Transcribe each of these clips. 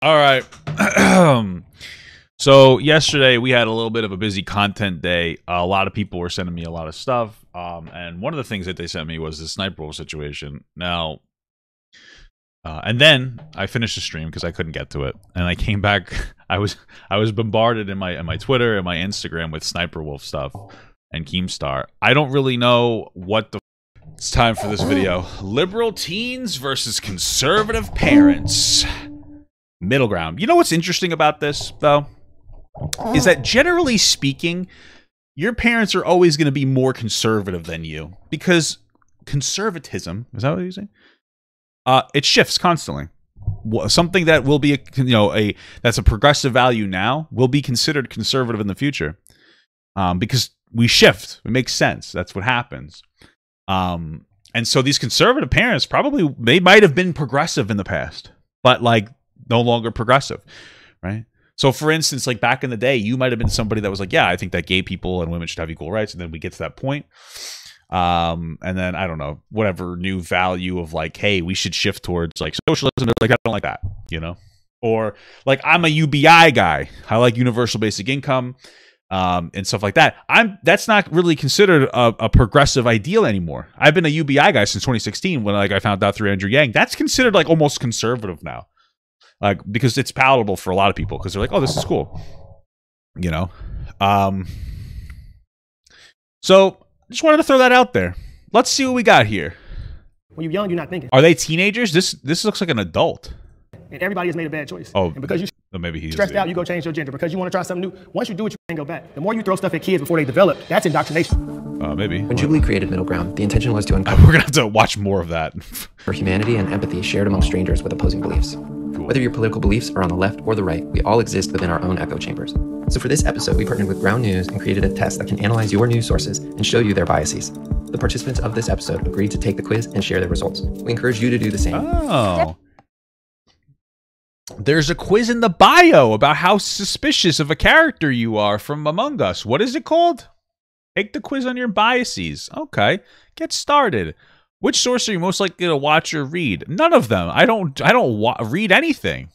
All right. So yesterday we had a little bit of a busy content day. A lot of people were sending me a lot of stuff. And one of the things that they sent me was the sniper wolf situation. Now, and then I finished the stream because I couldn't get to it, and I came back. I was bombarded in my Twitter and my Instagram with sniper wolf stuff and Keemstar. I don't really know what the. It's time for this video. Liberal teens versus conservative parents. Middle ground. You know what's interesting about this, though? Is that generally speaking, your parents are always going to be more conservative than you. Because conservatism, is that what you're saying? It shifts constantly. Something that will be, that's a progressive value now will be considered conservative in the future. Because we shift. It makes sense. That's what happens. And so these conservative parents they might have been progressive in the past, but like no longer progressive, right? So for instance, like back in the day, you might have been somebody that was like, yeah, I think that gay people and women should have equal rights. And then we get to that point. And then I don't know, whatever new value of like, hey, we should shift towards like socialism. Like, I don't like that, or like, I'm a UBI guy. I like universal basic income. And stuff like that. That's not really considered a progressive ideal anymore. I've been a UBI guy since 2016 when like I found out through Andrew Yang. That's considered like almost conservative now, like because it's palatable for a lot of people because they're like, oh, this is cool, So just wanted to throw that out there. Let's see what we got here. When you're young, you're not thinking. Are they teenagers? This looks like an adult. And everybody has made a bad choice. Oh, and because you maybe he's stressed out, you go change your gender because you want to try something new. Once you do it, you can't go back. The more you throw stuff at kids before they develop, that's indoctrination. Maybe. When Jubilee created Middle Ground, the intention was to uncover we're gonna have to watch more of that. for humanity and empathy shared among strangers with opposing beliefs. Cool. Whether your political beliefs are on the left or the right, we all exist within our own echo chambers. So for this episode, we partnered with Ground News and created a test that can analyze your news sources and show you their biases. The participants of this episode agreed to take the quiz and share their results. We encourage you to do the same. Oh. There's a quiz in the bio about how suspicious of a character you are from Among Us. What is it called? Take the quiz on your biases. Okay, get started. Which source are you most likely to watch or read? None of them. I don't read anything.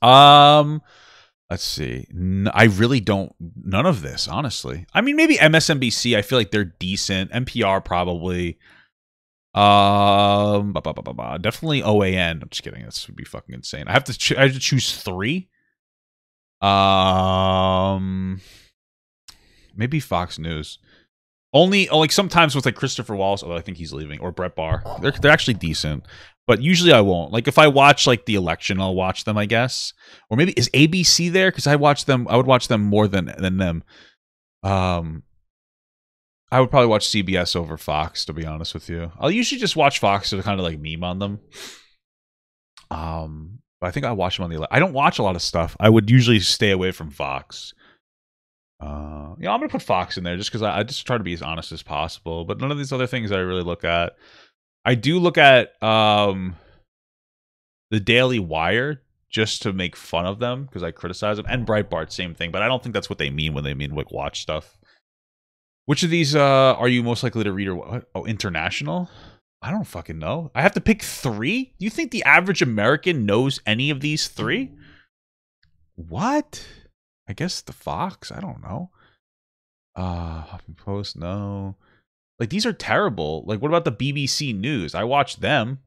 Let's see. I really don't. None of this, honestly. I mean, maybe MSNBC. I feel like they're decent. NPR probably. Definitely OAN. I'm just kidding. This would be fucking insane. I have to choose 3. Maybe Fox News. Only like sometimes with like Christopher Wallace, although I think he's leaving, or Brett Barr. They're actually decent, but usually I won't. Like if I watch like the election, I'll watch them, I guess. Or maybe is ABC there? Because I watch them. I would watch them more than them. I would probably watch CBS over Fox, to be honest with you. I'll usually just watch Fox to kind of like meme on them. But I think I watch them on the. I don't watch a lot of stuff. I would usually stay away from Fox. I'm gonna put Fox in there just because I just try to be as honest as possible. But none of these other things I really look at. I do look at the Daily Wire just to make fun of them because I criticize them, and Breitbart, same thing. But I don't think that's what they mean when they mean like watch stuff. Which of these are you most likely to read or what? Oh, international? I don't fucking know. I have to pick 3? Do you think the average American knows any of these 3? What? I guess the Fox. I don't know. Huffington Post, no. Like, these are terrible. Like, what about the BBC News? I watch them.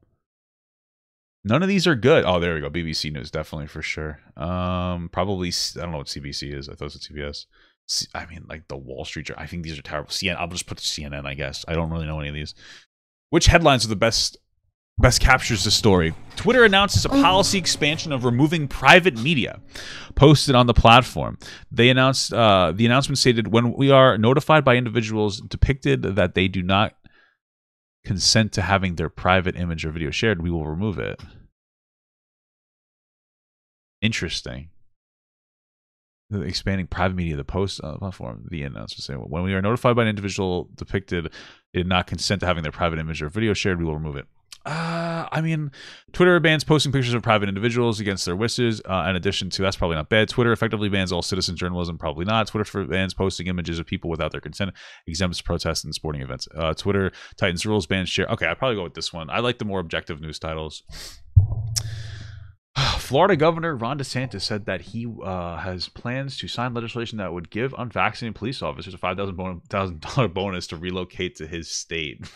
None of these are good. Oh, there we go. BBC News, definitely, for sure. Probably, I don't know what CBC is. I thought it was CBS. I mean, like the Wall Street Journal. I think these are terrible. CNN. I'll just put CNN, I guess. I don't really know any of these. Which headlines are the best captures the story? Twitter announces a policy expansion of removing private media posted on the platform. They announced the announcement stated, when we are notified by individuals depicted that they do not consent to having their private image or video shared, we will remove it. Interesting. Expanding private media, the post platform, the announcement saying, when we are notified by an individual depicted they did not consent to having their private image or video shared, we will remove it. I mean, Twitter bans posting pictures of private individuals against their wishes. In addition to, that's probably not bad. Twitter effectively bans all citizen journalism. Probably not. Twitter bans posting images of people without their consent. Exempts protests and sporting events. Twitter tightens rules, bans share. Okay, I'll probably go with this one. I like the more objective news titles. Florida Governor Ron DeSantis said that he has plans to sign legislation that would give unvaccinated police officers a $5,000 bonus to relocate to his state.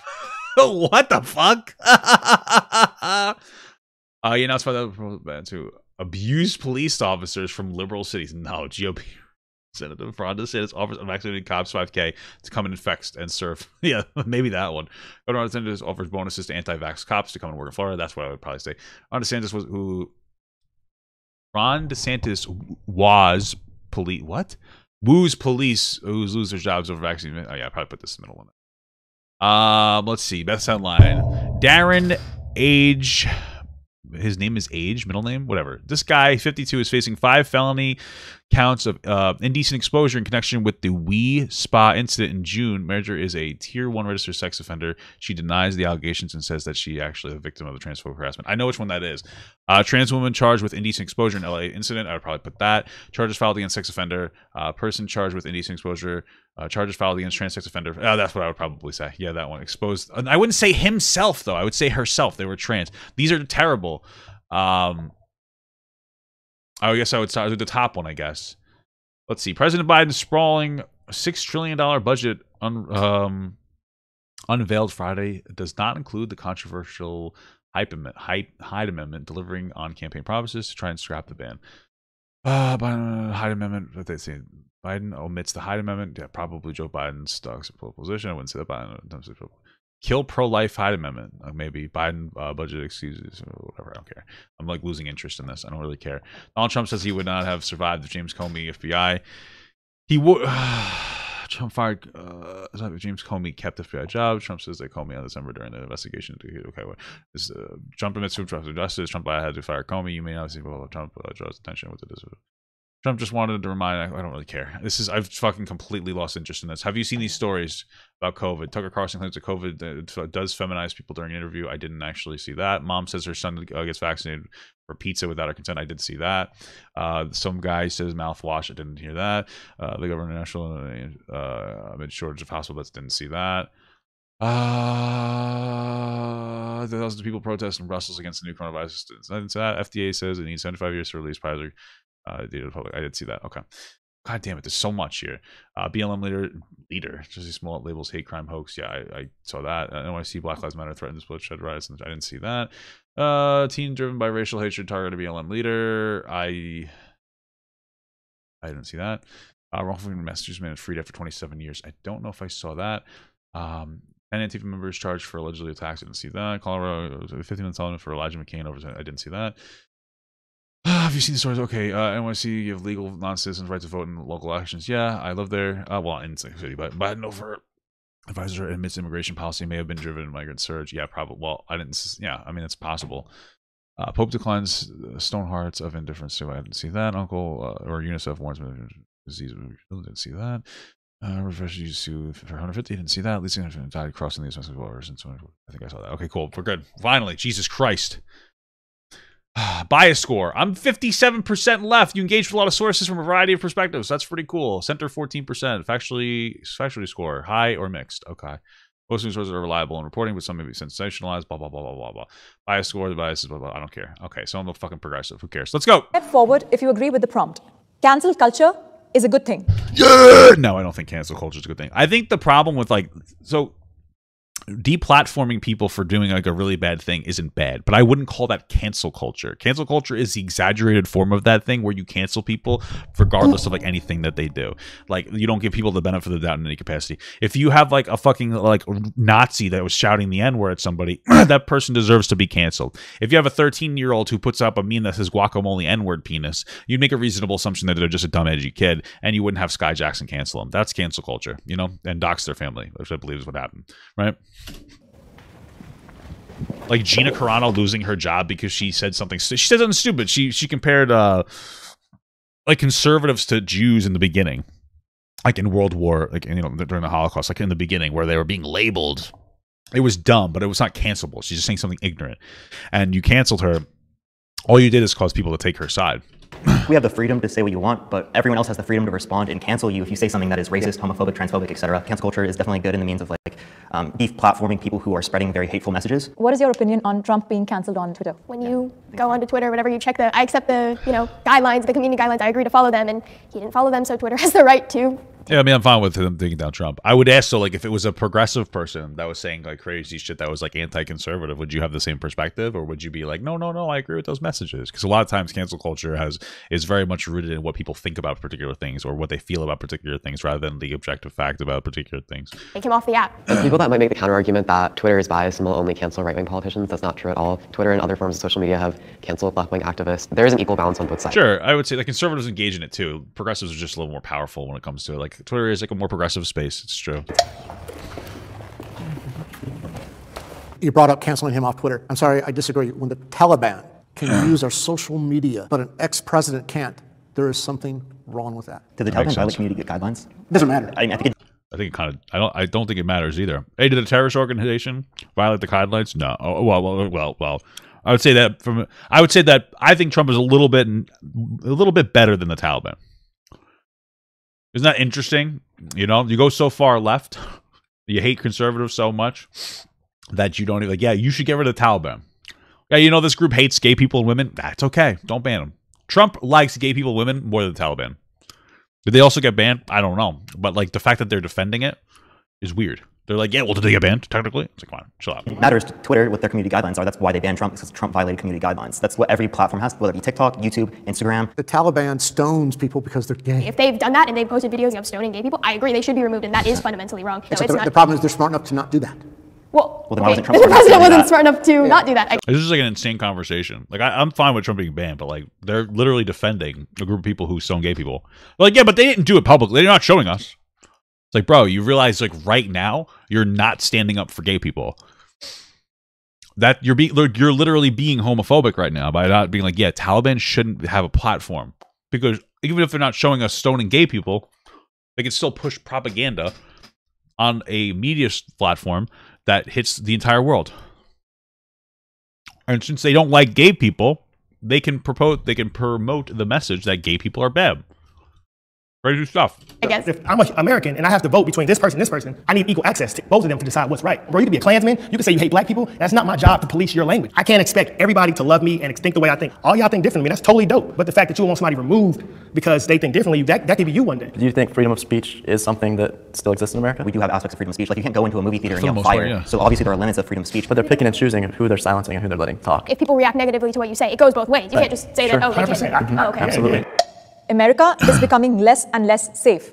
What the fuck? He announced to abuse police officers from liberal cities. No, GOP Senator Ron DeSantis offers unvaccinated cops $5,000 to come and infect and serve. Yeah, maybe that one. Governor DeSantis offers bonuses to anti-vax cops to come and work in Florida. That's what I would probably say. Ron DeSantis woos police who lose their jobs over vaccine. Oh yeah, I probably put this in the middle one. Let's see. Best headline. Darren Age. His name is Age, middle name, whatever. This guy, 52, is facing 5 felony counts of indecent exposure in connection with the Wee Spa incident in June. Manager is a Tier 1 registered sex offender. She denies the allegations and says that she actually is a victim of the transphobic harassment. I know which one that is. Trans woman charged with indecent exposure in LA incident. I would probably put that. Charges filed against sex offender. Person charged with indecent exposure. Charges filed against trans sex offender. That's what I would probably say. Yeah, that one. Exposed. I wouldn't say himself, though. I would say herself. They were trans. These are terrible. I guess I would start with the top one, I guess. Let's see. President Biden's sprawling $6 trillion budget unveiled Friday. It does not include the controversial Hyde Amendment, delivering on campaign promises to try and scrap the ban. Hyde Amendment, what they say. Biden omits the Hyde Amendment. Yeah, probably Joe Biden's stuck in a position. I wouldn't say that Biden. Kill pro-life Hyde Amendment. Maybe Biden budget excuses or whatever. I don't care. I'm like losing interest in this. I don't really care. Donald Trump says he would not have survived the James Comey FBI. He would. Trump fired. James Comey kept the FBI job. Trump says they called me on December during the investigation. Okay, what? Trump admits to obstruction of justice. Trump had to fire Comey. You may not see Trump draws attention with it. Trump just wanted to remind. I don't really care. I've fucking completely lost interest in this. Have you seen these stories about COVID? Tucker Carlson claims that COVID does feminize people during an interview. I didn't actually see that. Mom says her son gets vaccinated for pizza without her consent. I did see that. Some guy says mouthwash. I didn't hear that. The government national amid shortage of hospital beds. Didn't see that. Thousands of people protest in Brussels against the new coronavirus. I didn't see that. FDA says it needs 75 years to release Pfizer. Data to the public. I did see that. Okay. God damn it. There's so much here. BLM leader. Just small labels hate crime hoax. Yeah, I saw that. NYC Black Lives Matter threatens bloodshed riots. I didn't see that. Teen driven by racial hatred targeted BLM leader. I didn't see that. Wrongful Massachusetts man is freed after 27 years. I don't know if I saw that. And Antifa members charged for allegedly attacks. I didn't see that. Colorado 15-month settlement for Elijah McCain over. I didn't see that. Have you seen the stories? Okay, NYC, you have legal non-citizens right to vote in local elections. Yeah, I live there. Well, in the city, but Biden over advisor admits immigration policy may have been driven in migrant surge. Yeah, probably. Well, I didn't. Yeah, I mean, it's possible. Pope declines stone hearts of indifference. So I didn't see that. Uncle or UNICEF warns me of disease. Didn't see that. Refugees sue for 150. Didn't see that. At least died crossing the Mexican border since. I think I saw that. Okay, cool. We're good. Finally, Jesus Christ. Bias score. I'm 57% left. You engaged with a lot of sources from a variety of perspectives. That's pretty cool. Center 14%. Factually score high or mixed. Okay. Most news sources are reliable in reporting, but some may be sensationalized. Blah blah blah blah blah blah. Bias score. The bias is blah blah. I don't care. Okay. So I'm a fucking progressive. Who cares? Let's go. Step forward if you agree with the prompt. Cancel culture is a good thing. Yeah. No, I don't think cancel culture is a good thing. I think the problem with deplatforming people for doing like a really bad thing isn't bad, but I wouldn't call that cancel culture. Cancel culture is the exaggerated form of that thing where you cancel people regardless of like anything that they do. Like you don't give people the benefit of the doubt in any capacity. If you have like a fucking like Nazi that was shouting the N-word at somebody, that person deserves to be canceled. If you have a 13-year-old who puts up a meme that says guacamole N-word penis, you'd make a reasonable assumption that they're just a dumb edgy kid, and you wouldn't have Sky Jackson cancel them. That's cancel culture, you know, and dox their family, which I believe is what happened, right? Like Gina Carano losing her job because she said something. She said something stupid. She compared like conservatives to Jews in the beginning, like in World War, like during the Holocaust, like in the beginning where they were being labeled. It was dumb, but it was not cancelable. She's just saying something ignorant, and you canceled her. All you did is cause people to take her side. We have the freedom to say what you want, but everyone else has the freedom to respond and cancel you if you say something that is racist, homophobic, transphobic, etc. Cancel culture is definitely good in the means of like deplatforming people who are spreading very hateful messages. What is your opinion on Trump being cancelled on Twitter? When you go onto Twitter, whatever, you check I accept the, guidelines, the community guidelines, I agree to follow them, and he didn't follow them, so Twitter has the right to. Yeah, I mean, I'm fine with him taking down Trump. I would ask, so, like, if it was a progressive person that was saying, like, crazy shit that was, like, anti-conservative, would you have the same perspective? Or would you be like, no, I agree with those messages? Because a lot of times cancel culture is very much rooted in what people think about particular things or what they feel about particular things rather than the objective fact about particular things. Take him off the app. People that might make the counter-argument that Twitter is biased and will only cancel right-wing politicians, that's not true at all. Twitter and other forms of social media have canceled left-wing activists. There is an equal balance on both sides. Sure, I would say, like, conservatives engage in it, too. Progressives are just a little more powerful when it comes to it. Like, Twitter is, like, a more progressive space. It's true. You brought up canceling him off Twitter. I'm sorry, I disagree. When the Taliban can use our social media, but an ex-president can't, there is something wrong with that. Did the Taliban violate community guidelines? It doesn't matter. I think it kind of. I don't think it matters either. Hey, did a terrorist organization violate the guidelines? No. Oh, well. I would say that I think Trump is a little bit better than the Taliban. Isn't that interesting? You go so far left, you hate conservatives so much that you don't even, like, yeah, you should get rid of the Taliban. Yeah, this group hates gay people and women. That's okay. Don't ban them. Trump likes gay people and women more than the Taliban. Did they also get banned? I don't know. But, like, the fact that they're defending it is weird. They're like, yeah, well, did they get banned? Technically? It's like, come on, chill out. it matters to Twitter what their community guidelines are. That's why they banned Trump, because Trump violated community guidelines. That's what every platform has, whether it be TikTok, YouTube, Instagram. The Taliban stones people because they're gay. If they've done that and they've posted videos of stoning gay people, I agree, they should be removed, and that is fundamentally wrong. No, Except the problem is they're smart enough to not do that. Well, then why wasn't Trump the smart enough to president do wasn't that? smart enough to not do that. This is like an insane conversation. Like, I'm fine with Trump being banned, but, like, they're literally defending a group of people who stone gay people. They're like, yeah, but they didn't do it publicly. They're not showing us. It's like, bro, you realize, like, right now you're not standing up for gay people. That you're literally being homophobic right now by not being like, yeah, Taliban shouldn't have a platform, because even if they're not showing us stoning gay people, they can still push propaganda on a media platform that hits the entire world. And since they don't like gay people, they can promote the message that gay people are bad. Crazy stuff. I guess. If I'm an American and I have to vote between this person and this person, I need equal access to both of them to decide what's right. Bro, you could be a Klansman, you can say you hate black people. That's not my job to police your language. I can't expect everybody to love me and think the way I think. All y'all think differently, that's totally dope. But the fact that you want somebody removed because they think differently, that could be you one day. Do you think freedom of speech is something that still exists in America? We do have aspects of freedom of speech. Like, you can't go into a movie theater and For the yell most fire. part, yeah. So obviously there are limits of freedom of speech. But they're picking and choosing who they're silencing and who they're letting talk. If people react negatively to what you say, it goes both ways. You can't just say that, oh, they can't. Oh, okay. Absolutely. America is becoming less and less safe.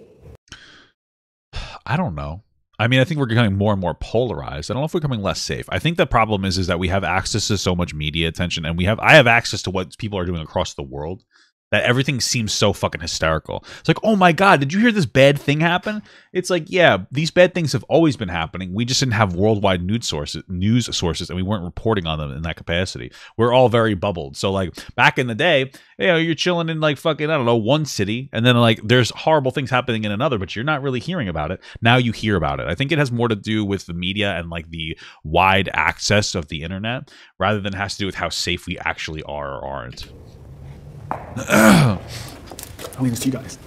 I don't know. I mean, I think we're becoming more and more polarized. I don't know if we're becoming less safe. I think the problem is that we have access to so much media attention, and I have access to what people are doing across the world, that everything seems so fucking hysterical. It's like, oh my God, did you hear this bad thing happen? It's like, yeah, these bad things have always been happening. We just didn't have worldwide news sources, and we weren't reporting on them in that capacity. We're all very bubbled. So, like, back in the day, you're chilling in, like, fucking, I don't know, one city, and then, like, there's horrible things happening in another, but you're not really hearing about it. Now you hear about it. I think it has more to do with the media and, like, the wide access of the internet, rather than it has to do with how safe we actually are or aren't. I'll leave this to you guys.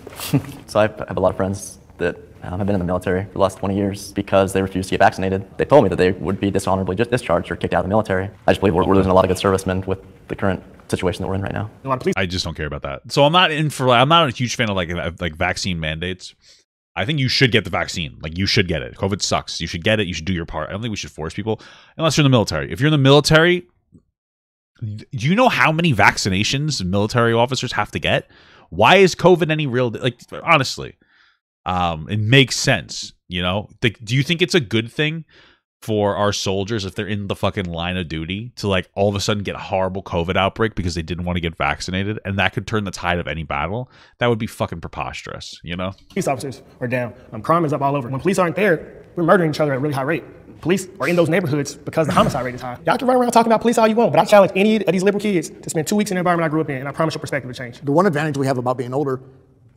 So I have a lot of friends that have been in the military for the last 20 years because they refused to get vaccinated. They told me that they would be dishonorably discharged or kicked out of the military. I just believe we're losing a lot of good servicemen with the current situation that we're in right now. I just don't care about that. So I'm not a huge fan of like vaccine mandates. I think you should get the vaccine. Like, you should get it. COVID sucks. You should get it. You should do your part. I don't think we should force people unless you're in the military. If you're in the military, do you know how many vaccinations military officers have to get? Why is COVID any real? Like, honestly, it makes sense. Do you think it's a good thing for our soldiers, if they're in the fucking line of duty, to, like, all of a sudden get a horrible COVID outbreak because they didn't want to get vaccinated, and that could turn the tide of any battle? That would be fucking preposterous. Police officers are down. Crime is up all over. When police aren't there, we're murdering each other at a really high rate. Police are in those neighborhoods because the homicide rate is high. Y'all can run around talking about police all you want, but I challenge any of these liberal kids to spend 2 weeks in the environment I grew up in, and I promise your perspective will change. The one advantage we have about being older,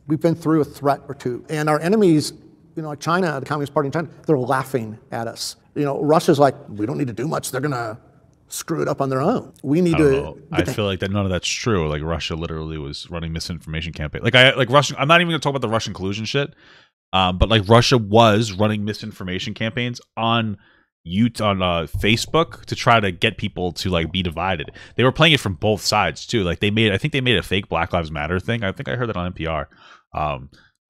we've been through a threat or two. And our enemies, like China, the Communist Party in China, they're laughing at us. Russia's like, we don't need to do much. They're going to screw it up on their own. We need to. I feel like that none of that's true. Like, Russia literally was running misinformation campaign. Russian. I'm not even going to talk about the Russian collusion shit. But like Russia was running misinformation campaigns on Facebook to try to get people to like be divided. They were playing it from both sides too. Like I think they made a fake Black Lives Matter thing. I think I heard that on NPR.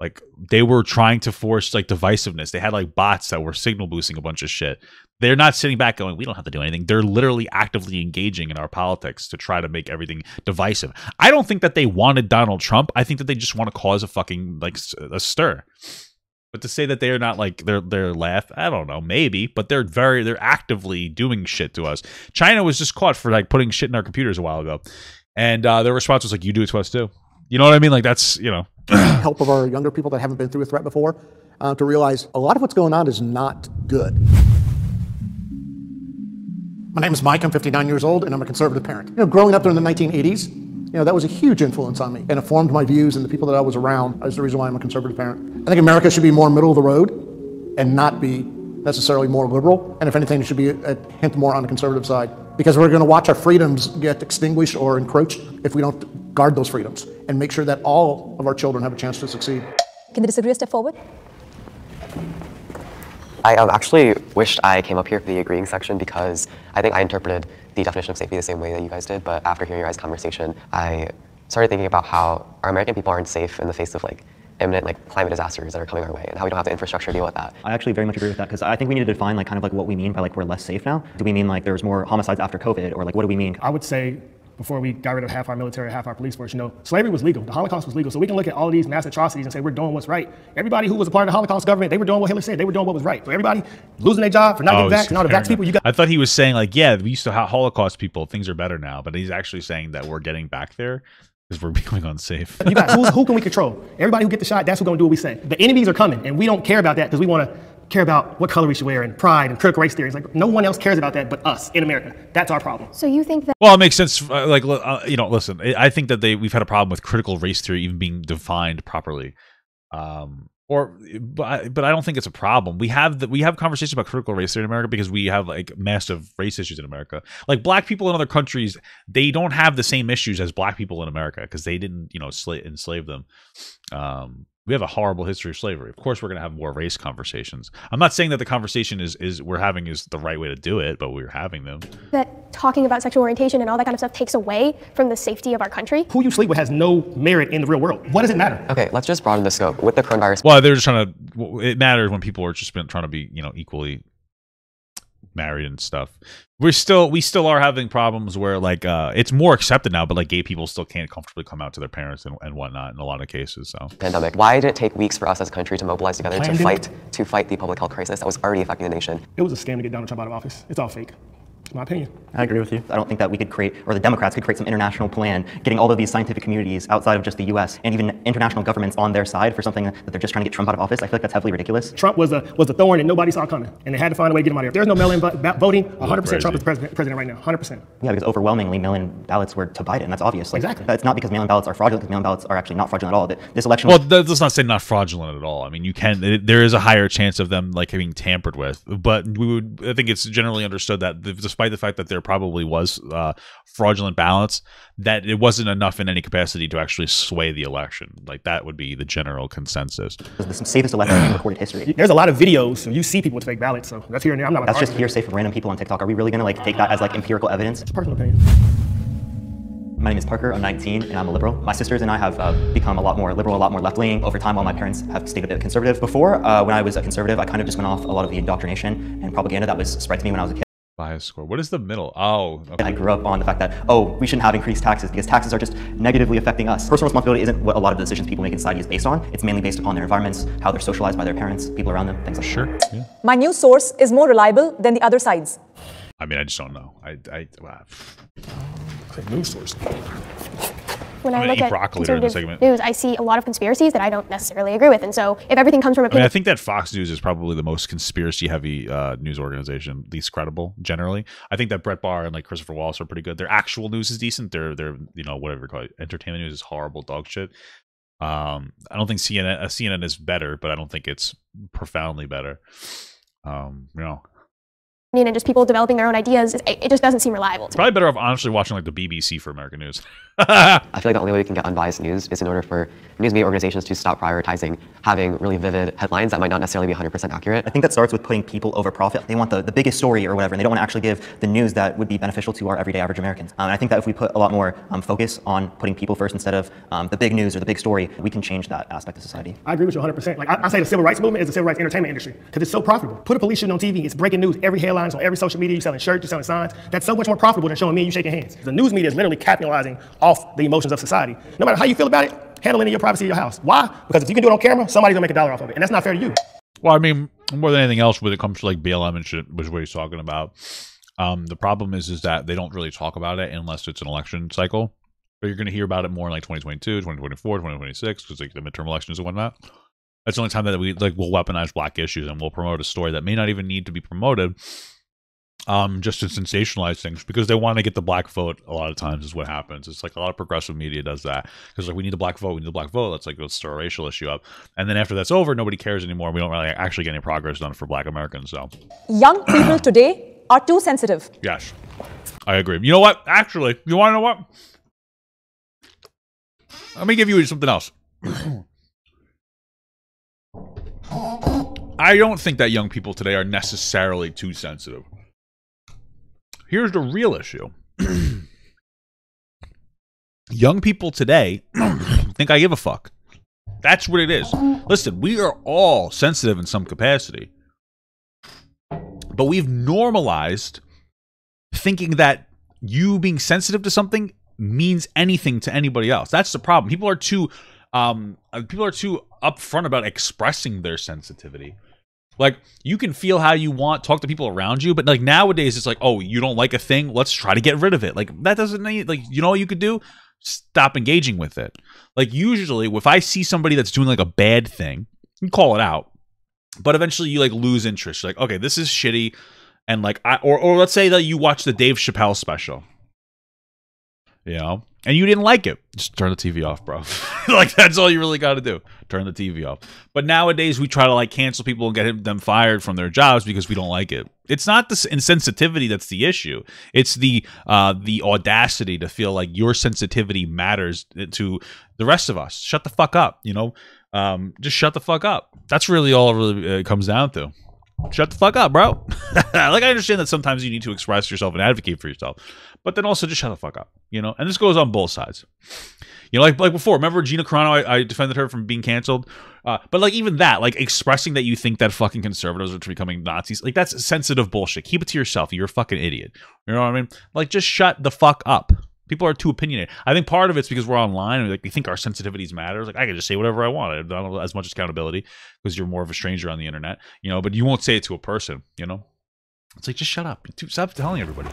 Like they were trying to force like divisiveness. They had like bots that were signal boosting a bunch of shit. They're not sitting back going, we don't have to do anything. They're literally actively engaging in our politics to try to make everything divisive. I don't think that they wanted Donald Trump. I think that they just want to cause a fucking like a stir. But to say that they're not like they're laugh, I don't know, maybe, but they're actively doing shit to us. China was just caught for like putting shit in our computers a while ago, and their response was like, "You do it to us too." You know what I mean? Like that's help of our younger people that haven't been through a threat before to realize a lot of what's going on is not good. My name is Mike. I'm 59 years old, and I'm a conservative parent. Growing up during the 1980s. That was a huge influence on me, and it formed my views, and the people that I was around is the reason why I'm a conservative parent. I think America should be more middle of the road and not be necessarily more liberal, and if anything, it should be a hint more on the conservative side, because we're going to watch our freedoms get extinguished or encroached if we don't guard those freedoms and make sure that all of our children have a chance to succeed. Can the disagree step forward? I actually wished I came up here for the agreeing section because I think I interpreted the definition of safety the same way that you guys did, but after hearing your guys' conversation, I started thinking about how our American people aren't safe in the face of like imminent like climate disasters that are coming our way and how we don't have the infrastructure to deal with that. I actually very much agree with that, because I think we need to define like kind of like what we mean by like we're less safe now. Do we mean like there's more homicides after COVID, or like what do we mean? I would say before we got rid of half our military, half our police force, slavery was legal. The Holocaust was legal. So we can look at all of these mass atrocities and say we're doing what's right. Everybody who was a part of the Holocaust government, they were doing what Hitler said. They were doing what was right. So everybody losing their job for not getting vaxxed and all the vax people, you got. I thought he was saying like, yeah, we used to have Holocaust people. Things are better now. But he's actually saying that we're getting back there because we're becoming unsafe. You got who can we control? Everybody who get the shot, that's who's going to do what we say. The enemies are coming, and we don't care about that because we want to care about what color we should wear and pride and critical race theories. Like no one else cares about that but us in America. That's our problem. So you think that? Well, it makes sense. Listen, I think that we've had a problem with critical race theory even being defined properly. But I don't think it's a problem. We have conversations about critical race theory in America because we have like massive race issues in America. Like black people in other countries, they don't have the same issues as black people in America because they didn't, enslave them. We have a horrible history of slavery. Of course, we're going to have more race conversations. I'm not saying that the conversation we're having is the right way to do it, but we're having them. That talking about sexual orientation and all that kind of stuff takes away from the safety of our country. Who you sleep with has no merit in the real world. What does it matter? Okay, let's just broaden the scope. With the coronavirus. Well, they're just trying to. It matters when people are just trying to be, equally married and stuff. We still are having problems where like it's more accepted now, but like gay people still can't comfortably come out to their parents and whatnot in a lot of cases. So pandemic. Why did it take weeks for us as a country to mobilize together to fight the public health crisis that was already affecting the nation? It was a scam to get Donald Trump out of office. It's all fake. It's my opinion. I agree with you. I don't think that we could create, or the Democrats could create some international plan, getting all of these scientific communities outside of just the US and even international governments on their side for something that they're just trying to get Trump out of office. I feel like that's heavily ridiculous. Trump was a thorn that nobody saw coming, and they had to find a way to get him out of there. If there's no mail-in voting, 100% Trump is president right now, 100%. Yeah, because overwhelmingly mail-in ballots were to Biden. That's obvious. Like, exactly. That's not because mail-in ballots are fraudulent, because mail-in ballots are actually not fraudulent at all. This election Well, let's not say not fraudulent at all. I mean, there is a higher chance of them like being tampered with, but I think it's generally understood that despite the fact that there probably was fraudulent ballots, that it wasn't enough in any capacity to actually sway the election. Like that would be the general consensus. It's the safest election in recorded history. There's a lot of videos, so you see people with fake ballots. So that's here and there. I'm not. That's just hearsay from random people on TikTok. Are we really going to like take that as like empirical evidence? It's a personal opinion. My name is Parker. I'm 19 and I'm a liberal. My sisters and I have become a lot more liberal, a lot more left-leaning over time, while my parents have stayed a bit conservative. Before, when I was a conservative, I kind of just went off a lot of the indoctrination and propaganda that was spread to me when I was a kid. Bias score. What is the middle? Oh, okay. I grew up on the fact that, we shouldn't have increased taxes because taxes are just negatively affecting us. Personal responsibility isn't what a lot of the decisions people make in society is based on. It's mainly based upon their environments, how they're socialized by their parents, people around them, things like that. Sure. Yeah. My news source is more reliable than the other side's. I mean, I just don't know. News source. When I look at conservative news, I see a lot of conspiracies that I don't necessarily agree with. And so if everything comes from opinion... I think that Fox News is probably the most conspiracy-heavy news organization, least credible, generally. I think that Brett Barr and like Christopher Wallace are pretty good. Their actual news is decent. Their whatever you call it, entertainment news is horrible dog shit. I don't think CNN is better, but I don't think it's profoundly better. and just people developing their own ideas, it just doesn't seem reliable. Probably better off honestly watching like the BBC for American news. I feel like the only way we can get unbiased news is in order for news media organizations to stop prioritizing having really vivid headlines that might not necessarily be 100% accurate. I think that starts with putting people over profit. They want the biggest story or whatever, and they don't want to actually give the news that would be beneficial to our everyday average Americans. And I think that if we put a lot more focus on putting people first instead of the big news or the big story, we can change that aspect of society. I agree with you 100%. Like I say the civil rights movement is the civil rights entertainment industry because it's so profitable. Put a police shooting on TV, it's breaking news, every headline's on every social media, you're selling shirts, you're selling signs. That's so much more profitable than showing me and you shaking hands. The news media is literally capitalizing off the emotions of society. No matter how you feel about it, handle it in your privacy of your house. Why? Because if you can do it on camera, somebody's gonna make $1 off of it, and that's not fair to you. Well, I mean, more than anything else, when it comes to like BLM and shit, which is what he's talking about, the problem is that they don't really talk about it unless it's an election cycle. But you're going to hear about it more in like 2022, 2024, 2026, because like the midterm elections and whatnot. That's the only time that we like will weaponize black issues and we'll promote a story that may not even need to be promoted, just to sensationalize things because they want to get the black vote. A lot of times is what happens. It's like a lot of progressive media does that because like we need the black vote, we need the black vote. Let's like let's stir a racial issue up, and then after that's over, nobody cares anymore. We don't really actually get any progress done for black Americans. So Young people today are too sensitive. yes, I agree. You know what? Actually, you want to know what? Let me give you something else. I don't think that young people today are necessarily too sensitive. Here's the real issue. Young people today think I give a fuck. That's what it is. Listen, we are all sensitive in some capacity. But we've normalized thinking that you being sensitive to something means anything to anybody else. That's the problem. People are too upfront about expressing their sensitivity. Like, you can feel how you want, talk to people around you, but like nowadays it's like, oh, you don't like a thing, let's try to get rid of it. Like, that doesn't need, like, you know what you could do? Stop engaging with it. Like, usually if I see somebody that's doing like a bad thing, you call it out, but eventually you like lose interest. You're like, okay, this is shitty, and like or let's say that you watch the Dave Chappelle special, you know, and you didn't like it, just turn the TV off, bro. Like, that's all you really got to do. Turn the TV off. But nowadays, we try to, like, cancel people and get them fired from their jobs because we don't like it. It's not the insensitivity that's the issue. It's the audacity to feel like your sensitivity matters to the rest of us. Shut the fuck up, you know? Just shut the fuck up. That's really all it really comes down to. Shut the fuck up, bro. Like, I understand that sometimes you need to express yourself and advocate for yourself, but then also just shut the fuck up, you know? And this goes on both sides. You know, like before, remember Gina Carano, I defended her from being canceled? But like even that, like expressing that you think that fucking conservatives are becoming Nazis, like that's sensitive bullshit. Keep it to yourself. You're a fucking idiot. You know what I mean? Like, just shut the fuck up. People are too opinionated. I think part of it's because we're online and like we think our sensitivities matter. Like, I can just say whatever I want. I don't have as much accountability because you're more of a stranger on the internet, you know, but you won't say it to a person, you know? It's like, just shut up. Stop telling everybody.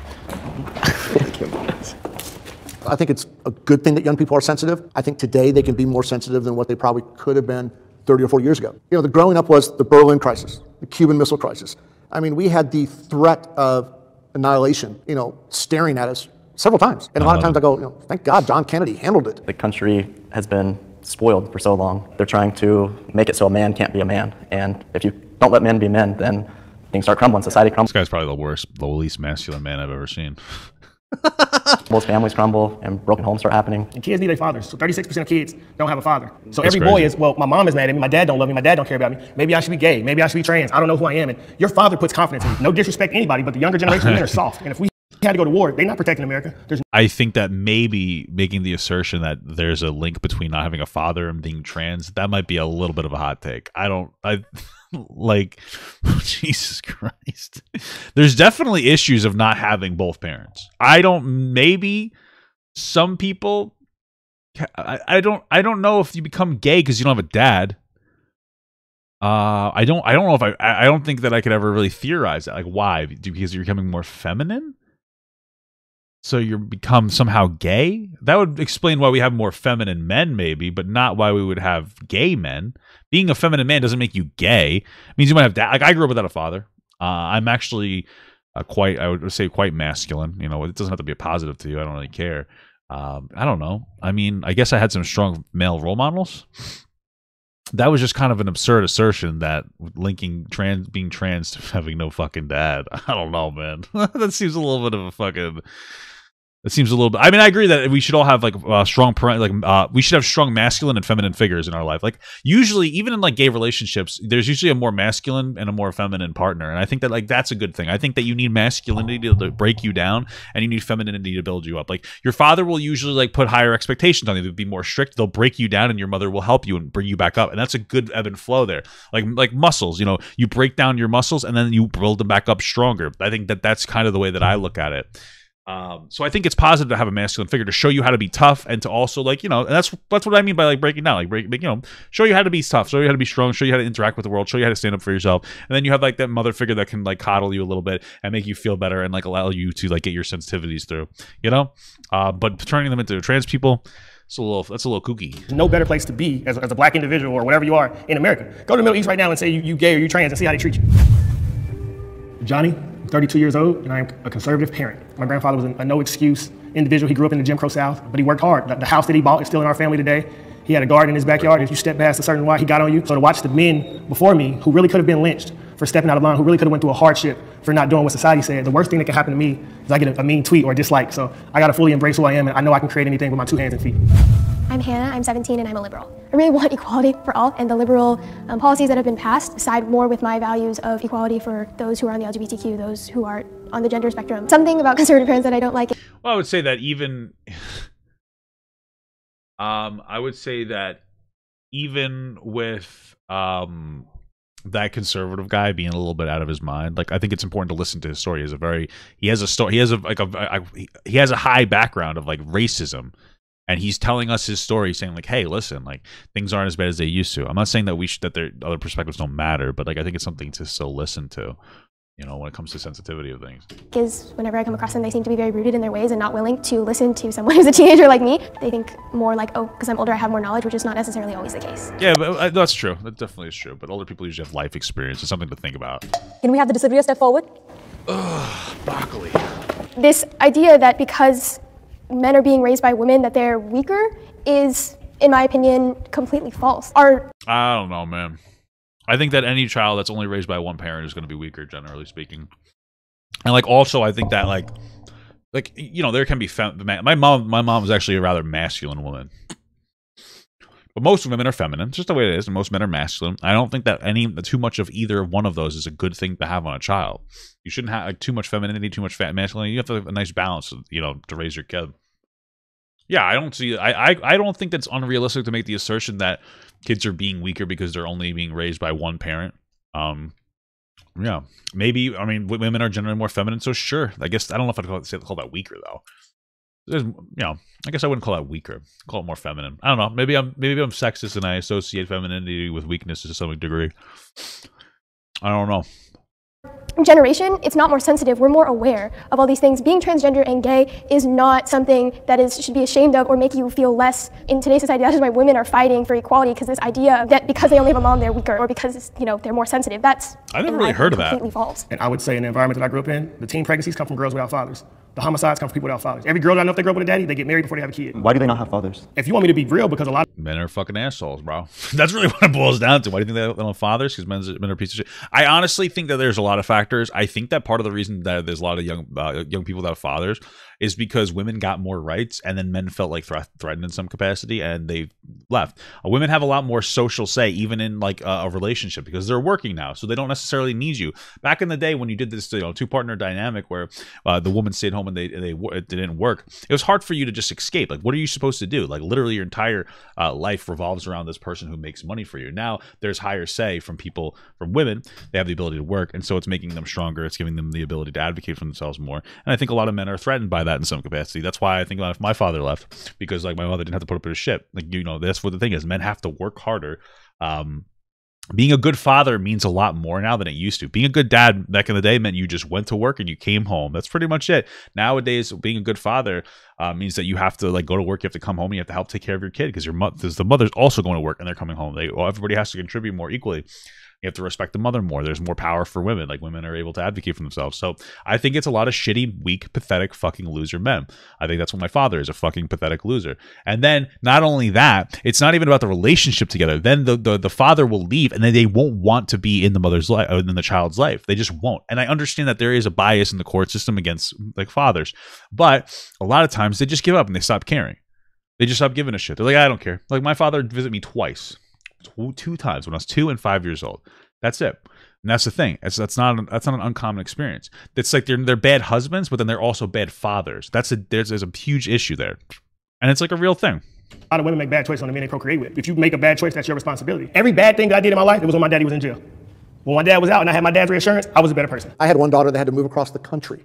I think it's a good thing that young people are sensitive. I think today they can be more sensitive than what they probably could have been 30 or 40 years ago. You know, the growing up was the Berlin crisis, the Cuban Missile Crisis. I mean, we had the threat of annihilation, you know, staring at us several times. And a lot of times I go, you know, thank God John Kennedy handled it. The country has been spoiled for so long. They're trying to make it so a man can't be a man. And if you don't let men be men, then things start crumbling, society crumbles. This guy's probably the least masculine man I've ever seen. Most families crumble and broken homes start happening. And kids need their fathers. So 36% of kids don't have a father. So every boy is, well, my mom is mad at me, my dad don't love me, my dad don't care about me. Maybe I should be gay, maybe I should be trans, I don't know who I am. And your father puts confidence in you. No disrespect to anybody, but the younger generation of men are soft. And if we had to go to war, they're not protecting America. I think that maybe making the assertion that there's a link between not having a father and being trans, that might be a little bit of a hot take. Like, Jesus Christ. There's definitely issues of not having both parents. Maybe some people, I don't know if you become gay because you don't have a dad. I don't know if I don't think that I could ever really theorize that. Like, why? Because you're becoming more feminine? So you become somehow gay? That would explain why we have more feminine men, maybe, but not why we would have gay men. Being a feminine man doesn't make you gay. It means you might have like, I grew up without a father. I'm actually I would say quite masculine. You know, it doesn't have to be a positive to you. I don't really care. I don't know. I mean, I guess I had some strong male role models. that was just kind of an absurd assertion that linking being trans to having no fucking dad. I don't know, man. That seems a little bit of a fucking. It seems a little bit. I mean, I agree that we should all have like strong we should have strong masculine and feminine figures in our life. Like usually, even in like gay relationships, there's usually a more masculine and a more feminine partner, and I think that like that's a good thing. I think that you need masculinity to break you down, and you need femininity to build you up. Like your father will usually like put higher expectations on you. They'll be more strict. They'll break you down, and your mother will help you and bring you back up. And that's a good ebb and flow there. Like muscles, you know, you break down your muscles and then you build them back up stronger. I think that that's kind of the way that I look at it. So I think it's positive to have a masculine figure to show you how to be tough and to also like, you know, and that's what I mean by like breaking down, like you know, show you how to be tough, show you how to be strong, show you how to interact with the world, show you how to stand up for yourself. And then you have like that mother figure that can like coddle you a little bit and make you feel better and like allow you to like get your sensitivities through, you know. But turning them into trans people, that's a little kooky. No better place to be as a black individual or whatever you are in America. Go to the Middle East right now and say you gay or you trans and see how they treat you. Johnny, 32 years old, and I'm a conservative parent. My grandfather was a no-excuse individual. He grew up in the Jim Crow South, but he worked hard. The house that he bought is still in our family today. He had a garden in his backyard. If you step past a certain line, he got on you. So to watch the men before me who really could have been lynched for stepping out of line, who really could have went through a hardship for not doing what society said, the worst thing that can happen to me is I get a mean tweet or a dislike. So I got to fully embrace who I am, and I know I can create anything with my 2 hands and feet. I'm Hannah, I'm 17, and I'm a liberal. I really want equality for all, and the liberal policies that have been passed side more with my values of equality for those who are on the LGBTQ, those who are on the gender spectrum. Something about conservative parents that I don't like. Well, I would say that even, with that conservative guy being a little bit out of his mind, like I think it's important to listen to his story. He has a high background of like racism. And he's telling us his story, saying like, "Hey, listen, like things aren't as bad as they used to." I'm not saying that their other perspectives don't matter, but like I think it's something to still listen to, you know, when it comes to sensitivity of things. Is whenever I come across them, they seem to be very rooted in their ways and not willing to listen to someone who's a teenager like me. They think more like, oh, because I'm older, I have more knowledge, which is not necessarily always the case. Yeah, but that's true. That definitely is true. But older people usually have life experience. It's something to think about. Can we have the disagreeer step forward? Ugh, broccoli. This idea that because men are being raised by women that they're weaker is, in my opinion, completely false. I don't know, man. I think that any child that's only raised by one parent is going to be weaker, generally speaking. And like also, I think that like you know, there can be my mom was actually a rather masculine woman. But most women are feminine. It's just the way it is. And most men are masculine. I don't think that too much of either one of those is a good thing to have on a child. You shouldn't have like, too much femininity, too much masculinity. You have to have a nice balance, you know, to raise your kid. Yeah, I don't see. I don't think that's unrealistic to make the assertion that kids are being weaker because they're only being raised by one parent. Yeah, maybe. I mean, women are generally more feminine, so sure. I guess I don't know if I'd call that weaker though. There's, you know, I guess I wouldn't call that weaker. I'd call it more feminine. I don't know. Maybe I'm sexist and I associate femininity with weakness to some degree. I don't know. Generation, it's not more sensitive. We're more aware of all these things. Being transgender and gay is not something that should be ashamed of or make you feel less in today's society. That's just why women are fighting for equality, because this idea that because they only have a mom, they're weaker, or because, you know, they're more sensitive. That's I never really heard of that. Completely false. And I would say in the environment that I grew up in, the teen pregnancies come from girls without fathers. The homicides come from people without fathers. Every girl that I know, if they grow up with a daddy, they get married before they have a kid. Why do they not have fathers? If you want me to be real, because a lot of men are fucking assholes, bro. That's really what it boils down to. Why do you think they don't have fathers? Because men are pieces of shit. I honestly think that there's a lot of factors. I think that part of the reason that there's a lot of young people without fathers is because women got more rights and then men felt like threatened in some capacity and they left. Women have a lot more social say even in like a relationship because they're working now, so they don't necessarily need you. Back in the day when you did this, you know, two-partner dynamic where the woman stayed home and it didn't work, it was hard for you to just escape. Like, what are you supposed to do? Like, literally your entire life revolves around this person who makes money for you. Now there's higher say from women. They have the ability to work, and so it's making them stronger. It's giving them the ability to advocate for themselves more. And I think a lot of men are threatened by that in some capacity. That's why I think if my father left, because like my mother didn't have to put up with his shit. Like, you know, that's what the thing is. Men have to work harder. Being a good father means a lot more now than it used to. Being a good dad back in the day meant you just went to work and you came home. That's pretty much it. Nowadays, being a good father means that you have to like go to work, you have to come home, and you have to help take care of your kid because the mother's also going to work and they're coming home. Everybody has to contribute more equally. You have to respect the mother more. There's more power for women. Like, women are able to advocate for themselves. So I think it's a lot of shitty, weak, pathetic, fucking loser men. I think that's what my father is, a fucking pathetic loser. And then not only that, it's not even about the relationship together. Then the father will leave, and then they won't want to be in the mother's life, in the child's life. They just won't. And I understand that there is a bias in the court system against like fathers, but a lot of times they just give up and they stop caring. They just stop giving a shit. They're like, I don't care. Like, my father visited me twice. Two times when I was 2 and 5 years old. That's it. And that's the thing. That's not an uncommon experience. It's like they're bad husbands, but then they're also bad fathers. There's a huge issue there, and it's like a real thing. A lot of women make bad choices on the men they procreate with. If you make a bad choice, that's your responsibility. Every bad thing that I did in my life, it was when my daddy was in jail. When my dad was out and I had my dad's reassurance, I was a better person. I had one daughter that had to move across the country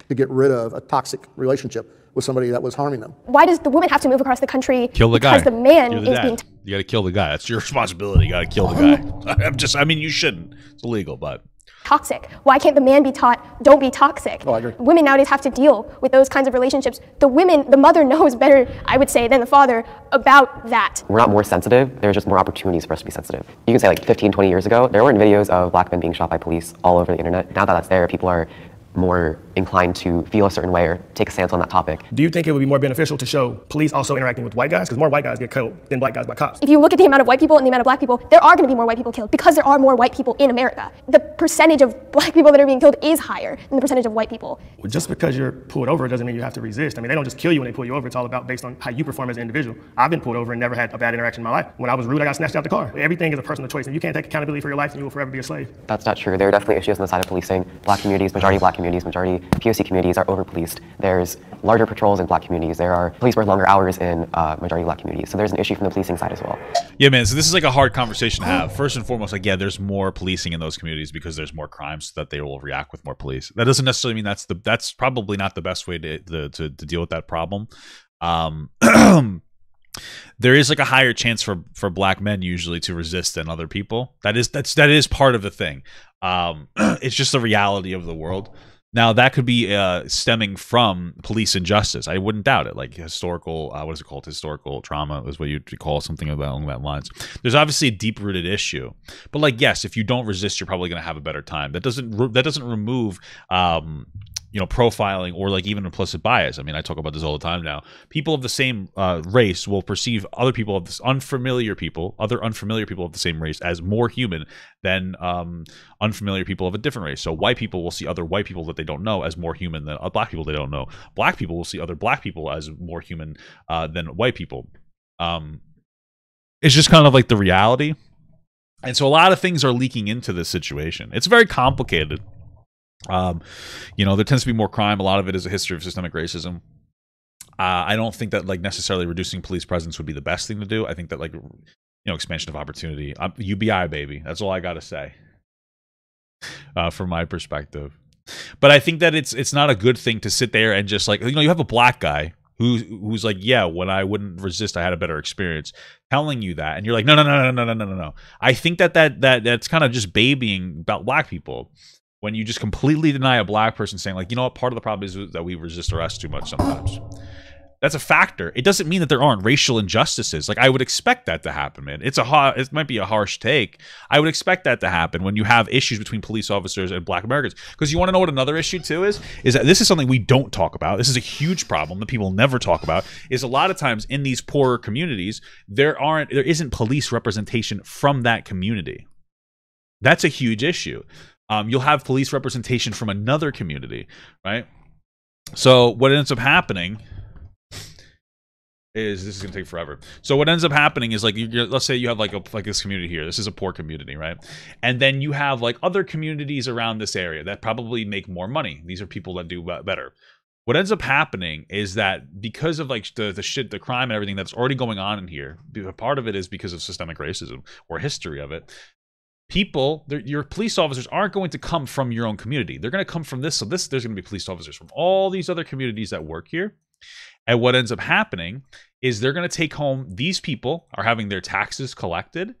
to get rid of a toxic relationship with somebody that was harming them. Why does the woman have to move across the country? Kill the guy. Because the man You're the is dad. being... You got to kill the guy. That's your responsibility. You got to kill the guy. I mean, you shouldn't. It's illegal, but... toxic. Why can't the man be taught, don't be toxic? Oh, I agree. Women nowadays have to deal with those kinds of relationships. The mother knows better, I would say, than the father about that. We're not more sensitive, there's just more opportunities for us to be sensitive. You can say like 15, 20 years ago, there weren't videos of black men being shot by police all over the internet. Now that that's there, people are more inclined to feel a certain way or take a stance on that topic. Do you think it would be more beneficial to show police also interacting with white guys? Because more white guys get killed than black guys by cops. If you look at the amount of white people and the amount of black people, there are going to be more white people killed because there are more white people in America. The percentage of black people that are being killed is higher than the percentage of white people. Well, just because you're pulled over doesn't mean you have to resist. I mean, they don't just kill you when they pull you over. It's all about based on how you perform as an individual. I've been pulled over and never had a bad interaction in my life. When I was rude, I got snatched out the car. Everything is a personal choice, and you can't take accountability for your life, and you will forever be a slave. That's not true. There are definitely issues on the side of policing. Black communities, majority black communities, majority POC communities are over-policed. There's larger patrols in black communities. There are police work longer hours in majority black communities. So there's an issue from the policing side as well. Yeah, man. So this is like a hard conversation to have. First and foremost, like, yeah, there's more policing in those communities because there's more crimes, so that they will react with more police. That doesn't necessarily mean that's probably not the best way to deal with that problem. There is like a higher chance for black men usually to resist than other people. That is part of the thing. It's just the reality of the world. Now, that could be stemming from police injustice. I wouldn't doubt it. Like historical, what is it called? Historical trauma is what you'd call something along that lines. There's obviously a deep-rooted issue. But like, yes, if you don't resist, you're probably going to have a better time. That doesn't remove profiling or like even implicit bias. I mean, I talk about this all the time now. People of the same race will perceive other people of this unfamiliar people of the same race as more human than unfamiliar people of a different race. So white people will see other white people that they don't know as more human than black people they don't know. Black people will see other black people as more human than white people. It's just kind of like the reality. And so a lot of things are leaking into this situation. It's very complicated. There tends to be more crime. A lot of it is a history of systemic racism. I don't think that like necessarily reducing police presence would be the best thing to do. I think that like, expansion of opportunity. UBI, baby. That's all I got to say from my perspective. But I think that it's not a good thing to sit there and just like, you have a black guy who's like, yeah, when I wouldn't resist, I had a better experience, telling you that, and you're like, no. I think that's kind of just babying about black people. When you just completely deny a black person saying like, you know what, part of the problem is that we resist arrest too much sometimes. That's a factor. It doesn't mean that there aren't racial injustices. Like, I would expect that to happen, man. It might be a harsh take. I would expect that to happen when you have issues between police officers and black Americans. Because you want to know what another issue too is that this is something we don't talk about. This is a huge problem that people never talk about, is a lot of times in these poorer communities, there isn't police representation from that community. That's a huge issue. You'll have police representation from another community, right? So what ends up happening is, this is going to take forever. So what ends up happening is like, let's say you have like this community here. This is a poor community, right? And then you have like other communities around this area that probably make more money. These are people that do better. What ends up happening is that because of like the crime and everything that's already going on in here, part of it is because of systemic racism or history of it. Your police officers aren't going to come from your own community. They're going to come from this. So there's going to be police officers from all these other communities that work here. And what ends up happening is they're going to take home, these people are having their taxes collected,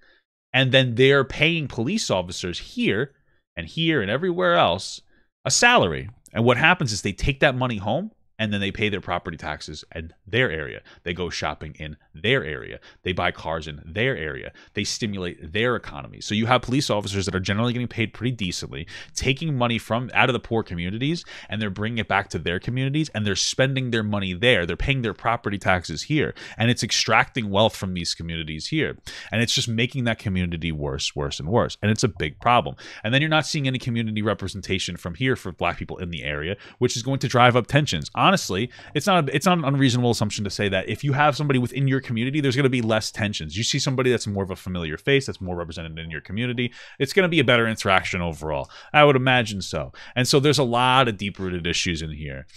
and then they're paying police officers here and everywhere else a salary. And what happens is they take that money home and then they pay their property taxes in their area. They go shopping in their area. They buy cars in their area. They stimulate their economy. So you have police officers that are generally getting paid pretty decently, taking money from out of the poor communities, and they're bringing it back to their communities, and they're spending their money there. They're paying their property taxes here, and it's extracting wealth from these communities here. And it's just making that community worse, worse, and worse. And it's a big problem. And then you're not seeing any community representation from here for black people in the area, which is going to drive up tensions. Honestly, it's not an unreasonable assumption to say that if you have somebody within your community, there's going to be less tensions. You see somebody that's more of a familiar face, that's more represented in your community, it's going to be a better interaction overall. I would imagine so. And so there's a lot of deep-rooted issues in here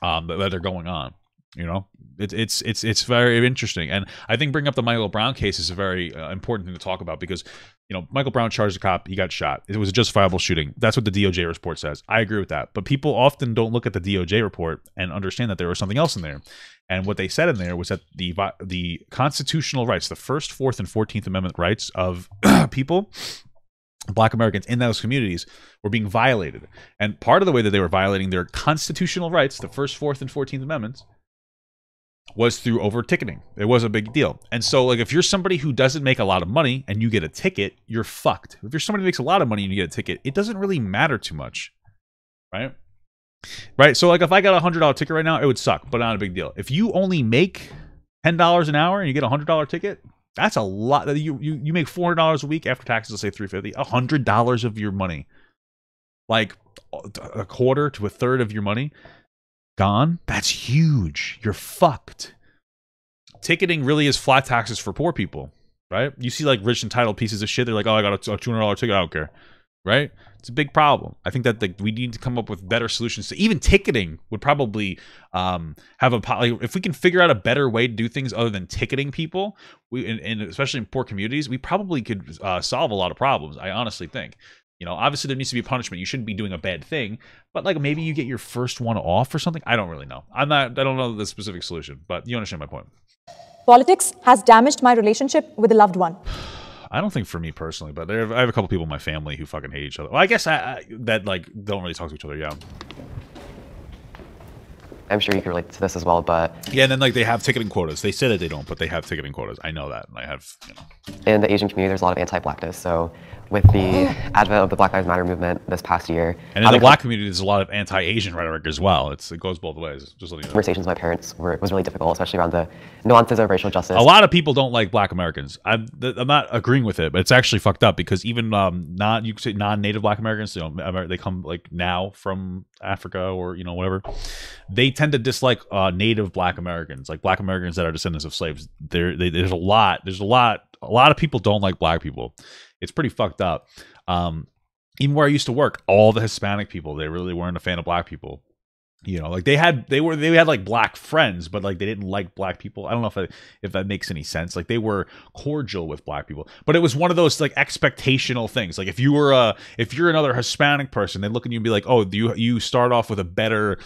that are going on. You know, it's very interesting. And I think bringing up the Michael Brown case is a very important thing to talk about, because, you know, Michael Brown charged a cop, he got shot. It was a justifiable shooting. That's what the DOJ report says. I agree with that. But people often don't look at the DOJ report and understand that there was something else in there. And what they said in there was that the constitutional rights, the First, Fourth, and 14th Amendment rights of people, Black Americans in those communities, were being violated. And part of the way that they were violating their constitutional rights, the First, Fourth, and 14th Amendments, was through over ticketing. It was a big deal. And so, like, if you're somebody who doesn't make a lot of money and you get a ticket, you're fucked. If you're somebody who makes a lot of money and you get a ticket, it doesn't really matter too much, right? Right? So, like, if I got a $100 ticket right now, it would suck, but not a big deal. If you only make $10 an hour and you get a $100 ticket, that's a lot. You make $400 a week after taxes, let's say $350, $100 of your money, like a quarter to a third of your money, gone. That's huge. You're fucked. Ticketing really is flat taxes for poor people, right? You see, like, rich entitled pieces of shit, they're like, oh, I got a $200 ticket, I don't care, right? It's a big problem. I think that we need to come up with better solutions to even ticketing. Would probably have if we can figure out a better way to do things other than ticketing people, and especially in poor communities, we probably could solve a lot of problems. I honestly think. You know, obviously there needs to be punishment. You shouldn't be doing a bad thing, but, like, maybe you get your first one off or something. I don't really know. I don't know the specific solution, but you understand my point. Politics has damaged my relationship with a loved one. I don't think for me personally, but I have a couple people in my family who fucking hate each other. Well, I guess that, like, don't really talk to each other. Yeah. I'm sure you can relate to this as well, but yeah, and then, like, they have ticketing quotas. They say that they don't, but they have ticketing quotas. I know that, and I have, you know. In the Asian community, there's a lot of anti-blackness. So with the advent of the Black Lives Matter movement this past year, and in the Black community, there's a lot of anti-Asian rhetoric as well. It goes both ways. Just letting you know. Conversations with my parents was really difficult, especially around the nuances of racial justice. A lot of people don't like Black Americans. I'm not agreeing with it, but it's actually fucked up, because even you could say non-native Black Americans, you know, they come, like, now from Africa or, you know, whatever, they tend to dislike native Black Americans, like Black Americans that are descendants of slaves. There's a lot of people don't like Black people. It's pretty fucked up. Even where I used to work, all the Hispanic people, they really weren't a fan of Black people. You know, like they had like Black friends, but, like, they didn't like Black people. I don't know if that makes any sense. Like, they were cordial with Black people, but it was one of those, like, expectational things. Like, if you're another Hispanic person, they look at you and be like, oh, you start off with a better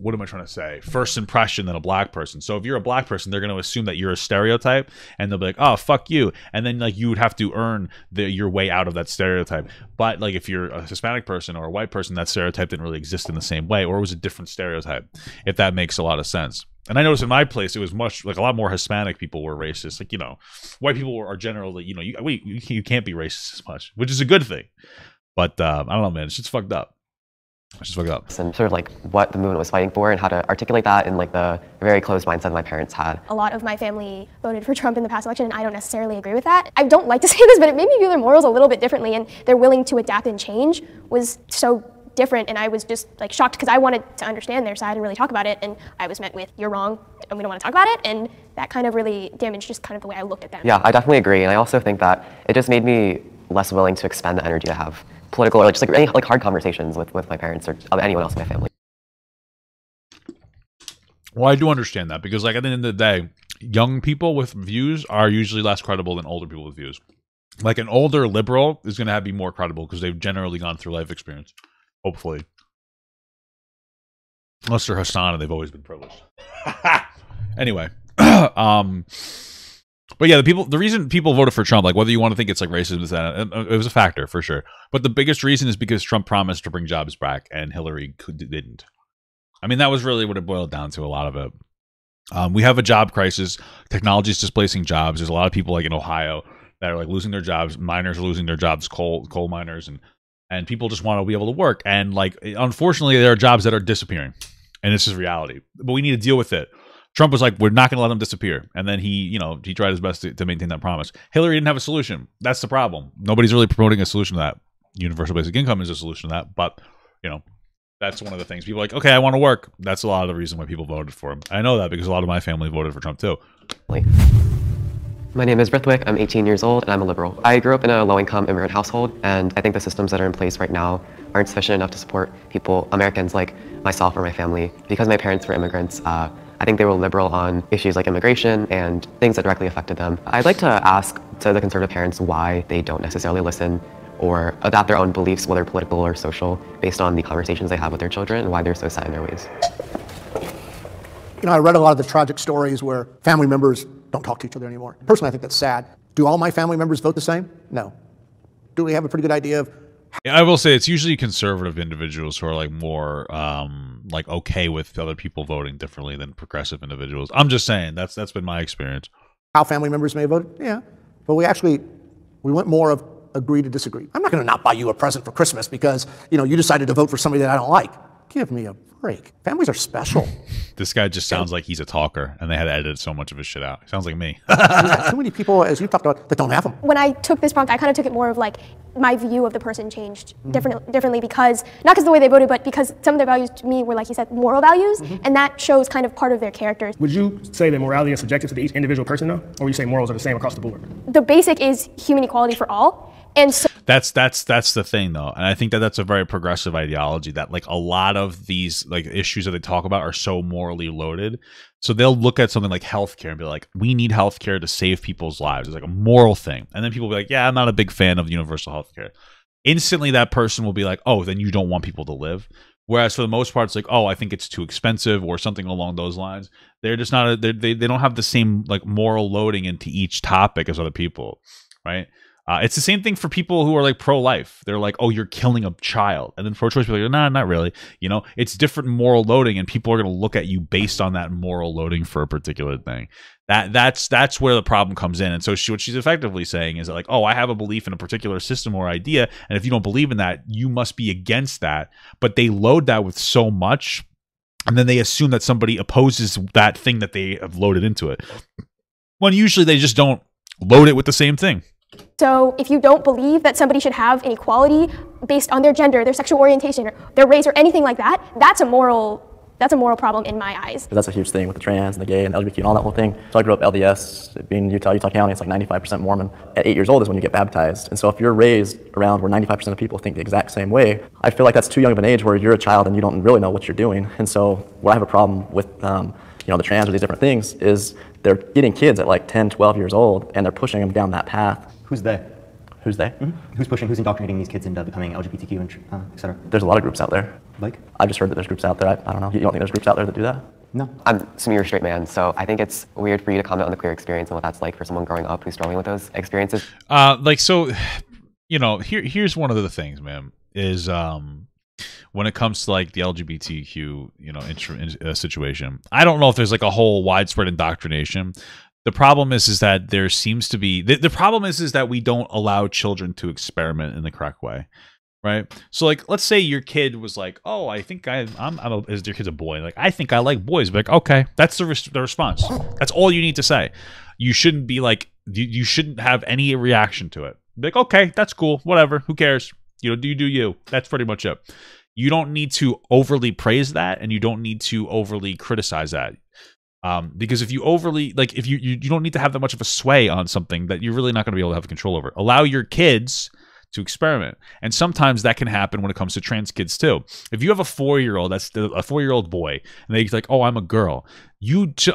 what am I trying to say? First impression than a Black person. So if you're a Black person, they're going to assume that you're a stereotype, and they'll be like, oh, fuck you. And then, like, you would have to earn your way out of that stereotype. But, like, if you're a Hispanic person or a white person, that stereotype didn't really exist in the same way, or it was a different stereotype, if that makes a lot of sense. And I noticed in my place, it was a lot more Hispanic people were racist. Like, you know, white people are generally, you know, you can't be racist as much, which is a good thing. But I don't know, man. It's just fucked up. It's just fucked up. And sort of, like, what the movement was fighting for and how to articulate that in, like, the very closed mindset my parents had. A lot of my family voted for Trump in the past election, and I don't necessarily agree with that. I don't like to say this, but it made me view their morals a little bit differently, and they're willing to adapt and change was so different, and I was just, like, shocked, because I wanted to understand their side and really talk about it, and I was met with, you're wrong, and we don't want to talk about it, and that kind of really damaged just kind of the way I looked at them. Yeah, I definitely agree, and I also think that it just made me less willing to expend the energy to have political, or just, like, any, like, hard conversations with my parents or anyone else in my family. Well, I do understand that, because, like, at the end of the day, young people with views are usually less credible than older people with views. Like, an older liberal is going to be more credible because they've generally gone through life experience. Hopefully. Unless they're Hassan and they've always been privileged. Anyway. But yeah, the reason people voted for Trump, like, whether you want to think it's, like, racism, it was a factor for sure. But the biggest reason is because Trump promised to bring jobs back and Hillary didn't. I mean, that was really what it boiled down to, a lot of it. We have a job crisis. Technology is displacing jobs. There's a lot of people like in Ohio that are like losing their jobs. Miners are losing their jobs, coal miners, and people just want to be able to work. And like, unfortunately, there are jobs that are disappearing, and it's just reality. But we need to deal with it. Trump was like, we're not going to let them disappear. And then he tried his best to maintain that promise. Hillary didn't have a solution. That's the problem. Nobody's really promoting a solution to that. Universal basic income is a solution to that. But, that's one of the things. People are like, okay, I want to work. That's a lot of the reason why people voted for him. I know that because a lot of my family voted for Trump too. My name is Brithwick. I'm 18 years old and I'm a liberal. I grew up in a low-income immigrant household, and I think the systems that are in place right now aren't sufficient enough to support people, Americans like myself or my family. Because my parents were immigrants, I think they were liberal on issues like immigration and things that directly affected them. I'd like to ask to the conservative parents why they don't necessarily listen or adapt their own beliefs, whether political or social, based on the conversations they have with their children, and why they're so set in their ways. I read a lot of the tragic stories where family members don't talk to each other anymore. Personally, I think that's sad. Do all my family members vote the same? No. Do we have a pretty good idea of... I will say it's usually conservative individuals who are like more like okay with other people voting differently than progressive individuals. I'm just saying that's been my experience. How family members may vote? Yeah. But we went more of agree to disagree. I'm not going to not buy you a present for Christmas because, you decided to vote for somebody that I don't like. Give me a break. Families are special. This guy just sounds like he's a talker, and they had to edit so much of his shit out. Sounds like me. Too many people, as you talked about, that don't have them. When I took this prompt, I kind of took it more of like my view of the person changed differently because, not because of the way they voted, but because some of their values to me were, like you said, moral values, and that shows kind of part of their character. Would you say that morality is subjective to each individual person, though? Or would you say morals are the same across the board? The basic is human equality for all. And so that's the thing, though, and I think that's a very progressive ideology. That like a lot of these like issues that they talk about are so morally loaded. So they'll look at something like healthcare and be like, "We need healthcare to save people's lives." It's like a moral thing, and then people will be like, "Yeah, I'm not a big fan of universal healthcare." Instantly, that person will be like, "Oh, then you don't want people to live." Whereas for the most part, it's like, "Oh, I think it's too expensive," or something along those lines. They're just not. They don't have the same like moral loading into each topic as other people, right? It's the same thing for people who are like pro-life. They're like, oh, you're killing a child. And then pro-choice people are like, nah, not really. It's different moral loading, and people are going to look at you based on that moral loading for a particular thing. That's where the problem comes in. And so what she's effectively saying is that like, oh, I have a belief in a particular system or idea, and if you don't believe in that, you must be against that. But they load that with so much, and then they assume that somebody opposes that thing that they have loaded into it. When usually they just don't load it with the same thing. So if you don't believe that somebody should have an equality based on their gender, their sexual orientation, or their race, or anything like that, that's a moral problem in my eyes. That's a huge thing with the trans and the gay and the LGBT and all that whole thing. So I grew up LDS, being in Utah County, it's like 95% Mormon. At 8 years old is when you get baptized. And so if you're raised around where 95% of people think the exact same way, I feel like that's too young of an age where you're a child and you don't really know what you're doing. And so where I have a problem with the trans or these different things is they're getting kids at like 10, 12 years old, and they're pushing them down that path. Who's they? Who's they? Mm-hmm. Who's indoctrinating these kids into becoming LGBTQ and et cetera? There's a lot of groups out there. Like? I've just heard that there's groups out there. I don't know. You don't think there's groups out there that do that? No. I'm assuming you're a straight man, so I think it's weird for you to comment on the queer experience and what that's like for someone growing up who's struggling with those experiences. Here's one of the things, man, is when it comes to like the LGBTQ, situation, I don't know if there's like a whole widespread indoctrination. The problem is that there seems to be the problem is that we don't allow children to experiment in the correct way, right? So like, let's say your kid was like, "Oh, I think is your kid's a boy? Like, I think I like boys." Be like, okay, that's the response. That's all you need to say. You shouldn't be like, you shouldn't have any reaction to it. Be like, okay, that's cool, whatever. Who cares? Do you? That's pretty much it. You don't need to overly praise that, and you don't need to overly criticize that. Because if you overly if you don't need to have that much of a sway on something that you're really not going to be able to have control over. Allow your kids to experiment, and sometimes that can happen when it comes to trans kids too. If you have a 4-year-old, that's a 4-year-old boy, and they're like, "Oh, I'm a girl,"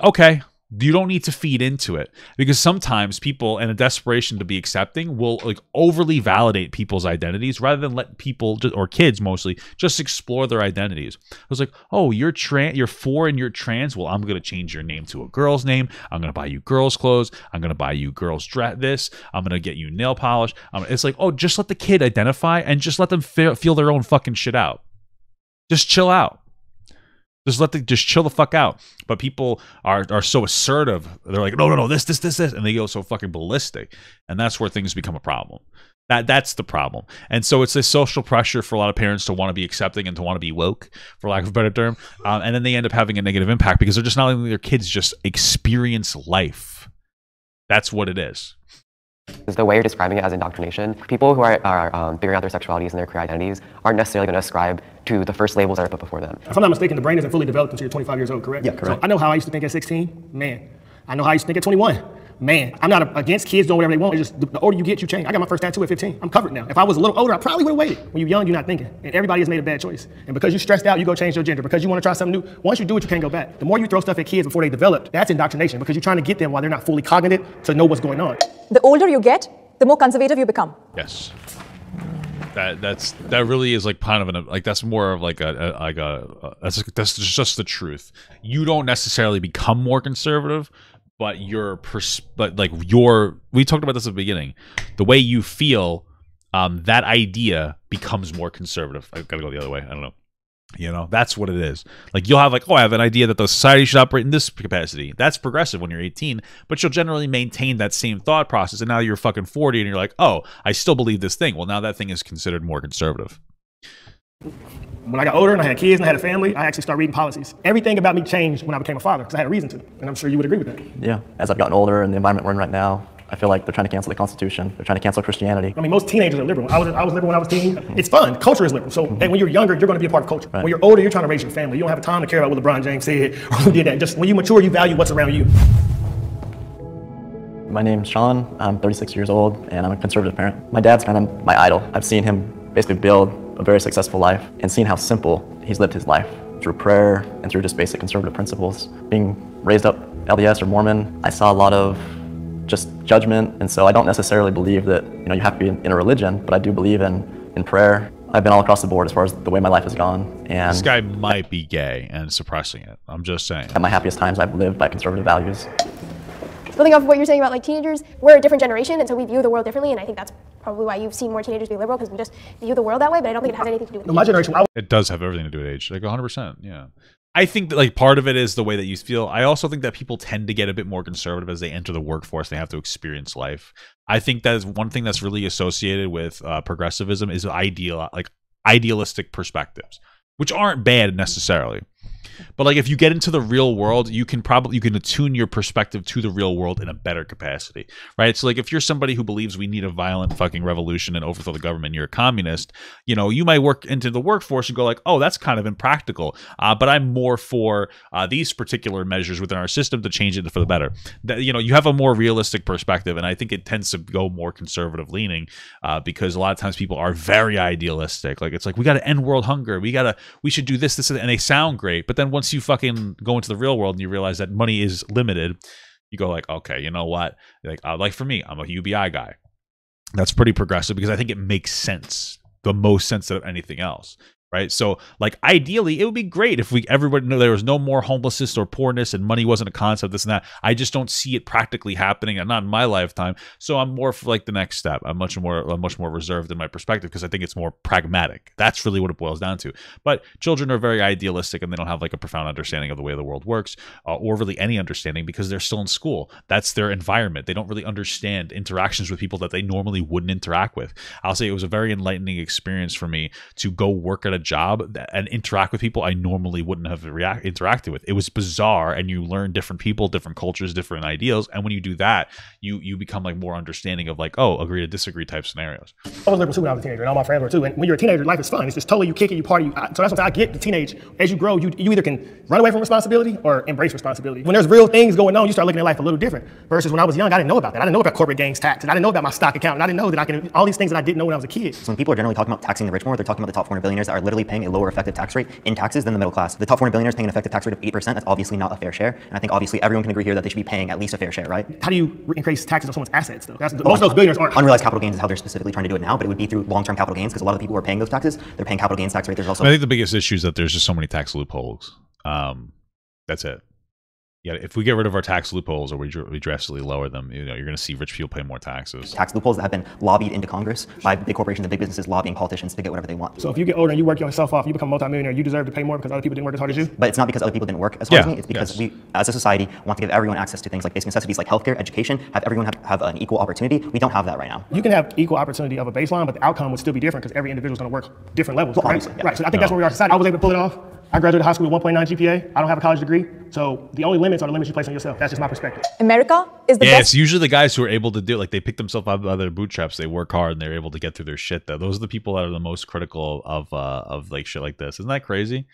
okay. You don't need to feed into it, because sometimes people, in a desperation to be accepting, will like overly validate people's identities rather than let people or kids mostly just explore their identities. I was like, "Oh, you're 4 and you're trans. Well, I'm gonna change your name to a girl's name. I'm gonna buy you girls' clothes. I'm gonna buy you girls' dress. I'm gonna get you nail polish." It's like, oh, just let the kid identify and just let them feel their own fucking shit out. Just chill out. Just chill the fuck out. But people are so assertive. They're like, no, this, and they go so fucking ballistic, and that's where things become a problem. That's the problem. And so it's this social pressure for a lot of parents to want to be accepting and to want to be woke, for lack of a better term. And then they end up having a negative impact because they're just not letting their kids just experience life. That's what it is. The way you're describing it as indoctrination, people who are figuring out their sexualities and their queer identities aren't necessarily going to ascribe to the first labels that are put before them. If I'm not mistaken, the brain isn't fully developed until you're 25 years old, correct? Yeah, correct. So I know how I used to think at 16, man. I know how I used to think at 21. Man, I'm not against kids doing whatever they want. It's just the older you get, you change. I got my first tattoo at 15. I'm covered now. If I was a little older, I probably would have waited. When you're young, you're not thinking. And everybody has made a bad choice. And because you're stressed out, you go change your gender. Because you want to try something new, once you do it, you can't go back. The more you throw stuff at kids before they develop, that's indoctrination because you're trying to get them while they're not fully cognitive to know what's going on. The older you get, the more conservative you become. Yes. That really is like kind of that's more of that's just the truth. You don't necessarily become more conservative, but we talked about this at the beginning. The way you feel, that idea becomes more conservative. I've got to go the other way. I don't know. You know, that's what it is. Like you'll have I have an idea that the society should operate in this capacity. That's progressive when you're 18, but you'll generally maintain that same thought process. And now you're fucking 40 and you're like, oh, I still believe this thing. Well, now that thing is considered more conservative. When I got older and I had kids and I had a family, I actually started reading policies. Everything about me changed when I became a father because I had a reason to. And I'm sure you would agree with that. Yeah. As I've gotten older and the environment we're in right now, I feel like they're trying to cancel the Constitution. They're trying to cancel Christianity. I mean, most teenagers are liberal. I was liberal when I was teen. It's fun. Culture is liberal. So and when you're younger, you're going to be a part of culture. Right. When you're older, you're trying to raise your family. You don't have time to care about what LeBron James said or who did that. Just when you mature, you value what's around you. My name's Sean. I'm 36 years old, and I'm a conservative parent. My dad's kind of my idol. I've seen him basically build a very successful life and seen how simple he's lived his life through prayer and through just basic conservative principles. Being raised up LDS or Mormon, I saw a lot of just judgment, and so I don't necessarily believe that you have to be in a religion, but I do believe in prayer. I've been all across the board as far as the way my life has gone. And this guy might be gay and suppressing it. I'm just saying. At my happiest times, I've lived by conservative values. Building off of what you're saying about like teenagers, we're a different generation, and so we view the world differently, and I think that's probably why you've seen more teenagers be liberal, because we just view the world that way, but I don't think it has anything to do with my generation. It does have everything to do with age, like 100%, yeah. I think that like part of it is the way that you feel. I also think that people tend to get a bit more conservative as they enter the workforce. They have to experience life. I think that is one thing that's really associated with progressivism is idealistic perspectives, which aren't bad necessarily. But like if you get into the real world, you can attune your perspective to the real world in a better capacity, right? So like if you're somebody who believes we need a violent fucking revolution and overthrow the government, and you're a communist, you might work into the workforce and go like, oh, that's kind of impractical. But I'm more for these particular measures within our system to change it for the better. That you have a more realistic perspective, and I think it tends to go more conservative leaning because a lot of times people are very idealistic. Like it's like we got to end world hunger, we should do this, and they sound great, but then once you fucking go into the real world and you realize that money is limited, you go like, okay, you know what? Like for me, I'm a UBI guy. That's pretty progressive because I think it makes sense, the most sense of anything else. Right. So like ideally, it would be great if everybody knew there was no more homelessness or poorness and money wasn't a concept, this and that. I just don't see it practically happening, and not in my lifetime. So I'm more for like the next step. I'm much more reserved in my perspective because I think it's more pragmatic. That's really what it boils down to. But children are very idealistic and they don't have like a profound understanding of the way the world works or really any understanding because they're still in school. That's their environment. They don't really understand interactions with people that they normally wouldn't interact with. I'll say it was a very enlightening experience for me to go work at a job and interact with people I normally wouldn't have interacted with. It was bizarre, and you learn different people, different cultures, different ideals, and when you do that, you become like more understanding of like, oh, agree to disagree type scenarios. I was liberal too when I was a teenager, and all my friends were too. And when you're a teenager, life is fun. It's just totally you kick it, you party. So that's what I get. The teenage, as you grow, you either can run away from responsibility or embrace responsibility. When there's real things going on, you start looking at life a little different. Versus when I was young, I didn't know about that. I didn't know about corporate gains tax, and I didn't know about my stock account, and I didn't know that I can all these things that I didn't know when I was a kid. So when people are generally talking about taxing the rich more, they're talking about the top 400 billionaires that are literally paying a lower effective tax rate in taxes than the middle class. The top 400 billionaires paying an effective tax rate of 8%. That's obviously not a fair share, and I think obviously everyone can agree here that they should be paying at least a fair share, right? How do you increase taxes on someone's assets though? Most of those billionaires aren't. Unrealized capital gains is how they're specifically trying to do it now, but it would be through long-term capital gains because a lot of the people who are paying those taxes, they're paying capital gains tax rate. There's also I think the biggest issue is that there's just so many tax loopholes. That's it. yeah, if we get rid of our tax loopholes or we drastically lower them, you're going to see rich people pay more taxes. Tax loopholes that have been lobbied into Congress by big corporations and big businesses lobbying politicians to get whatever they want. So if you get older and you work yourself off, you become a multimillionaire, you deserve to pay more because other people didn't work as hard as you? But it's not because other people didn't work as hard as me. It's because we, as a society, want to give everyone access to things like basic necessities like healthcare, education, have everyone have an equal opportunity. We don't have that right now. You can have equal opportunity of a baseline, but the outcome would still be different because every individual is going to work different levels, Well, right? obviously, yeah. Right, so I think that's where we are in society. I was able to pull it off. I graduated high school with 1.9 GPA. I don't have a college degree. So the only limits are the limits you place on yourself. That's just my perspective. America is the Yeah, best. it's usually the guys who are able to do it. Like they pick themselves up by their bootstraps. They work hard and they're able to get through their shit. Though those are the people that are the most critical of like shit like this. Isn't that crazy?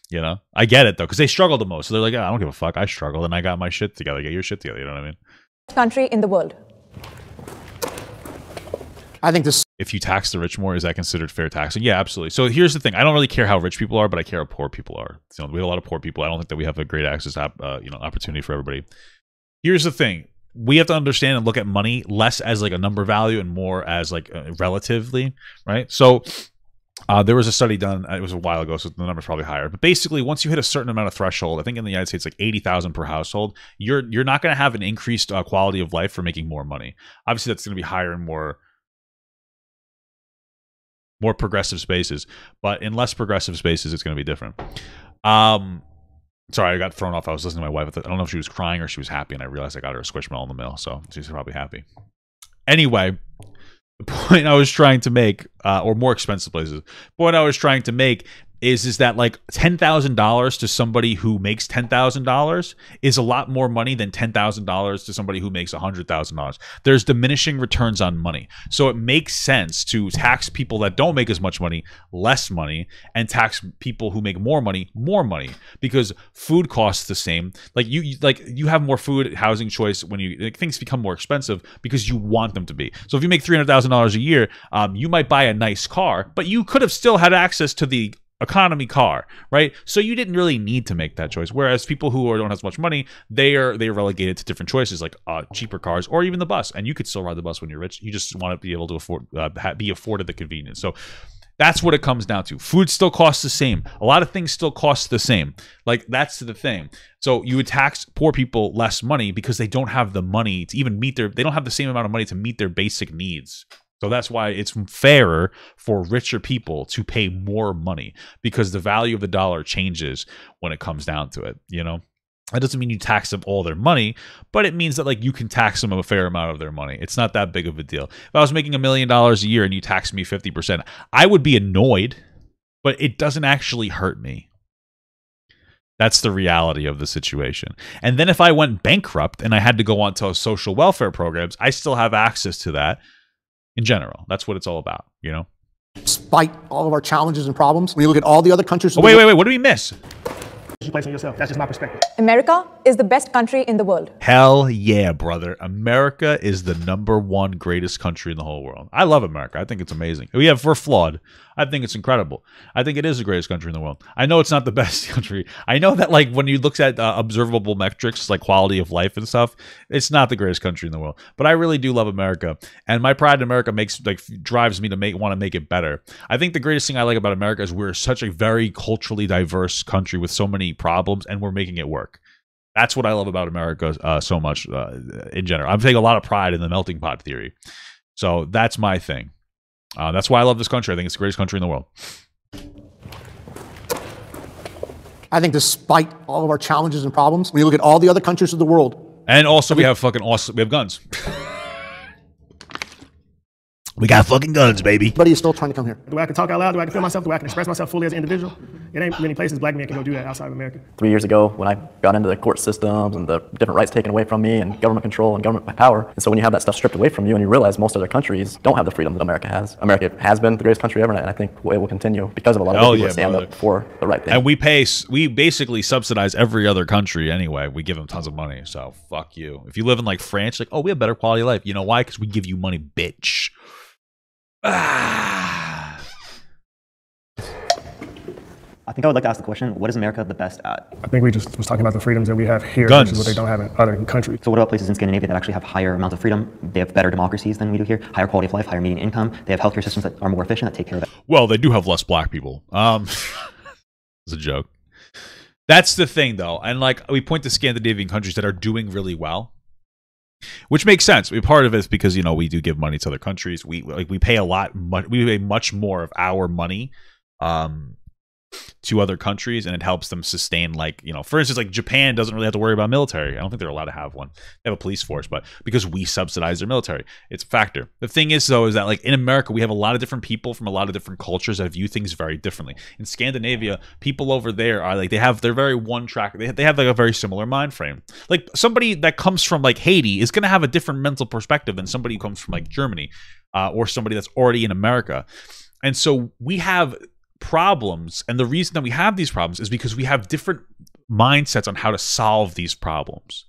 You know, I get it though because they struggle the most. So they're like, I don't give a fuck. I struggled and I got my shit together. Get your shit together. You know what I mean? Country in the world. I think this. If you tax the rich more, is that considered fair taxing? Yeah, absolutely. So here's the thing: I don't really care how rich people are, but I care how poor people are. So we have a lot of poor people. I don't think that we have a great access to opportunity for everybody. Here's the thing: we have to understand and look at money less as like a number value and more as like relatively, right? So there was a study done. It was a while ago, so the number's probably higher. But basically, once you hit a certain amount of threshold, I think in the United States, like 80,000 per household, you're not going to have an increased quality of life for making more money. Obviously, that's going to be higher and more progressive spaces, but in less progressive spaces, it's going to be different. Sorry, I got thrown off. I was listening to my wife. I don't know if she was crying or she was happy, and I realized I got her a Squishmallow in the mail, so she's probably happy. Anyway, the point I was trying to make, or more expensive places, the point I was trying to make is that like $10,000 to somebody who makes $10,000 is a lot more money than $10,000 to somebody who makes $100,000. There's diminishing returns on money. So it makes sense to tax people that don't make as much money, less money, and tax people who make more money, because food costs the same. Like you have more food, housing choice when things become more expensive because you want them to be. So if you make $300,000 a year, you might buy a nice car, but you could have still had access to the economy car, right? So you didn't really need to make that choice. Whereas people who don't have as much money, they're relegated to different choices like cheaper cars or even the bus. And you could still ride the bus when you're rich. You just want to be able to afford, be afforded the convenience. So that's what it comes down to. Food still costs the same. A lot of things still cost the same. Like that's the thing. So you would tax poor people less money because they don't have the money to even meet they don't have the same amount of money to meet their basic needs. So that's why it's fairer for richer people to pay more money because the value of the dollar changes when it comes down to it, you know? That doesn't mean you tax them all their money, but it means that like you can tax them a fair amount of their money. It's not that big of a deal. If I was making $1 million a year and you taxed me 50%, I would be annoyed, but it doesn't actually hurt me. That's the reality of the situation. And then if I went bankrupt and I had to go on to social welfare programs, I still have access to that. In general, that's what it's all about, you know? Despite all of our challenges and problems, when you look at all the other countries... Oh, wait, what do we miss? You place on yourself. That's just my perspective. America is the best country in the world. Hell yeah, brother. America is the #1 greatest country in the whole world. I love America. I think it's amazing. We're flawed. I think it's incredible. I think it is the greatest country in the world. I know it's not the best country. I know that like when you look at observable metrics like quality of life and stuff, it's not the greatest country in the world. But I really do love America, and my pride in America drives me to want to make it better. I think the greatest thing I like about America is we're such a very culturally diverse country with so many problems, and we're making it work. That's what I love about America so much in general. I'm taking a lot of pride in the melting pot theory. So that's my thing. That's why I love this country. I think it's the greatest country in the world. I think despite all of our challenges and problems, when you look at all the other countries of the world. And also we have guns. We got fucking guns, baby. Everybody is still trying to come here. The way I can talk out loud, the way I can feel myself, the way I can express myself fully as an individual. It ain't many places black men can go do that outside of America. 3 years ago, when I got into the court systems and the different rights taken away from me and government control and government power, and so when you have that stuff stripped away from you and you realize most other countries don't have the freedom that America has. America has been the greatest country ever, and I think it will continue because of a lot of people that stand up for the right thing. And we basically subsidize every other country anyway. We give them tons of money, so fuck you. If you live in like France, like, oh, we have better quality of life. You know why? Because we give you money, bitch. I think I would like to ask the question, what is America the best at? I think we just was talking about the freedoms that we have here Guns. versus what they don't have in other countries. So what about places in Scandinavia that actually have higher amounts of freedom? They have better democracies than we do here, higher quality of life, higher median income. They have healthcare systems that are more efficient, that take care of it. Well, they do have less black people. It's a joke. That's the thing, though. And like we point to Scandinavian countries that are doing really well, which makes sense. Part of it is because, you know, we do give money to other countries. We pay a lot. We pay much more of our money to other countries, and it helps them sustain, like, you know, for instance, like Japan doesn't really have to worry about military. I don't think they're allowed to have one. They have a police force, but because we subsidize their military, it's a factor. The thing is, though, is that like in America, we have a lot of different people from a lot of different cultures that view things very differently. In Scandinavia, people over there are like, they're very one track. They have like a very similar mind frame. Like somebody that comes from like Haiti is going to have a different mental perspective than somebody who comes from like Germany or somebody that's already in America. And so we have problems, and the reason that we have these problems is because we have different mindsets on how to solve these problems,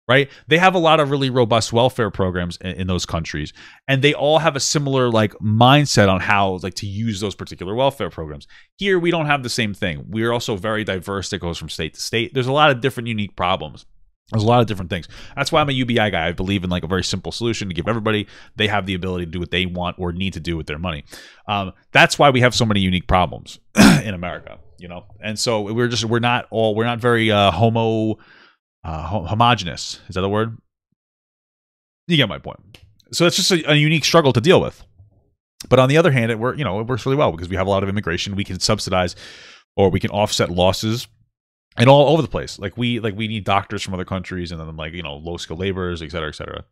right? They have a lot of really robust welfare programs in those countries, and they all have a similar like mindset on how like to use those particular welfare programs. Here we don't have the same thing. We're also very diverse. It goes from state to state. There's a lot of different unique problems. There's a lot of different things. That's why I'm a UBI guy. I believe in like a very simple solution to give everybody, they have the ability to do what they want or need to do with their money. That's why we have so many unique problems in America, you know? And so we're not very homogenous. Is that a word? You get my point. So it's just a unique struggle to deal with. But on the other hand, it works really well because we have a lot of immigration. We can subsidize or we can offset losses. And all over the place. Like we need doctors from other countries, and then like, you know, low skilled laborers, et cetera, et cetera.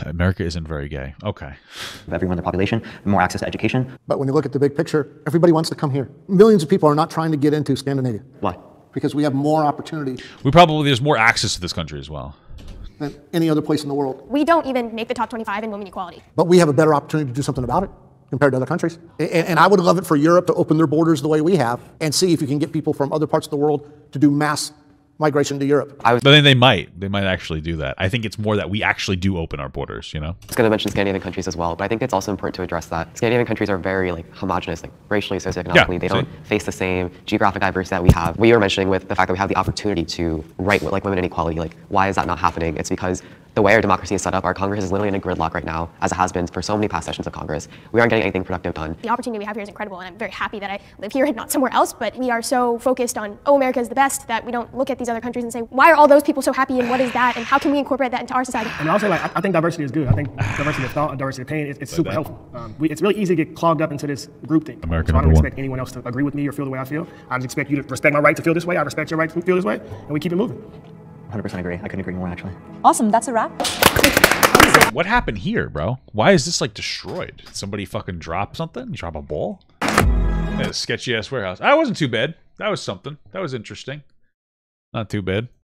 America isn't very gay. Okay. Everyone in the population, more access to education. But when you look at the big picture, everybody wants to come here. Millions of people are not trying to get into Scandinavia. Why? Because we have more opportunity. There's more access to this country as well than any other place in the world. We don't even make the top 25 in women equality. But we have a better opportunity to do something about it compared to other countries. And I would love it for Europe to open their borders the way we have and see if you can get people from other parts of the world to do mass migration to Europe. But then they might actually do that. I think it's more that we actually do open our borders, you know? I was going to mention Scandinavian countries as well, but I think it's also important to address that Scandinavian countries are very like homogenous, like racially, socioeconomically. They don't face the same geographic diversity that we have. We were mentioning with the fact that we have the opportunity to write with like women inequality, like why is that not happening? It's because the way our democracy is set up, our Congress is literally in a gridlock right now, as it has been for so many past sessions of Congress. We aren't getting anything productive done. The opportunity we have here is incredible, and I'm very happy that I live here and not somewhere else, but we are so focused on, oh, America is the best, that we don't look at these other countries and say, why are all those people so happy, and what is that, and how can we incorporate that into our society? And also, like, I think diversity is good. I think diversity of thought and diversity of opinion is super helpful. It's really easy to get clogged up into this group thing. So I don't expect anyone else to agree with me or feel the way I feel. I just expect you to respect my right to feel this way. I respect your right to feel this way, and we keep it moving. 100% agree. I couldn't agree more, actually. Awesome. That's a wrap. What happened here, bro? Why is this like destroyed? Did somebody fucking drop something? Drop a ball? A sketchy ass warehouse. That wasn't too bad. That was something. That was interesting. Not too bad.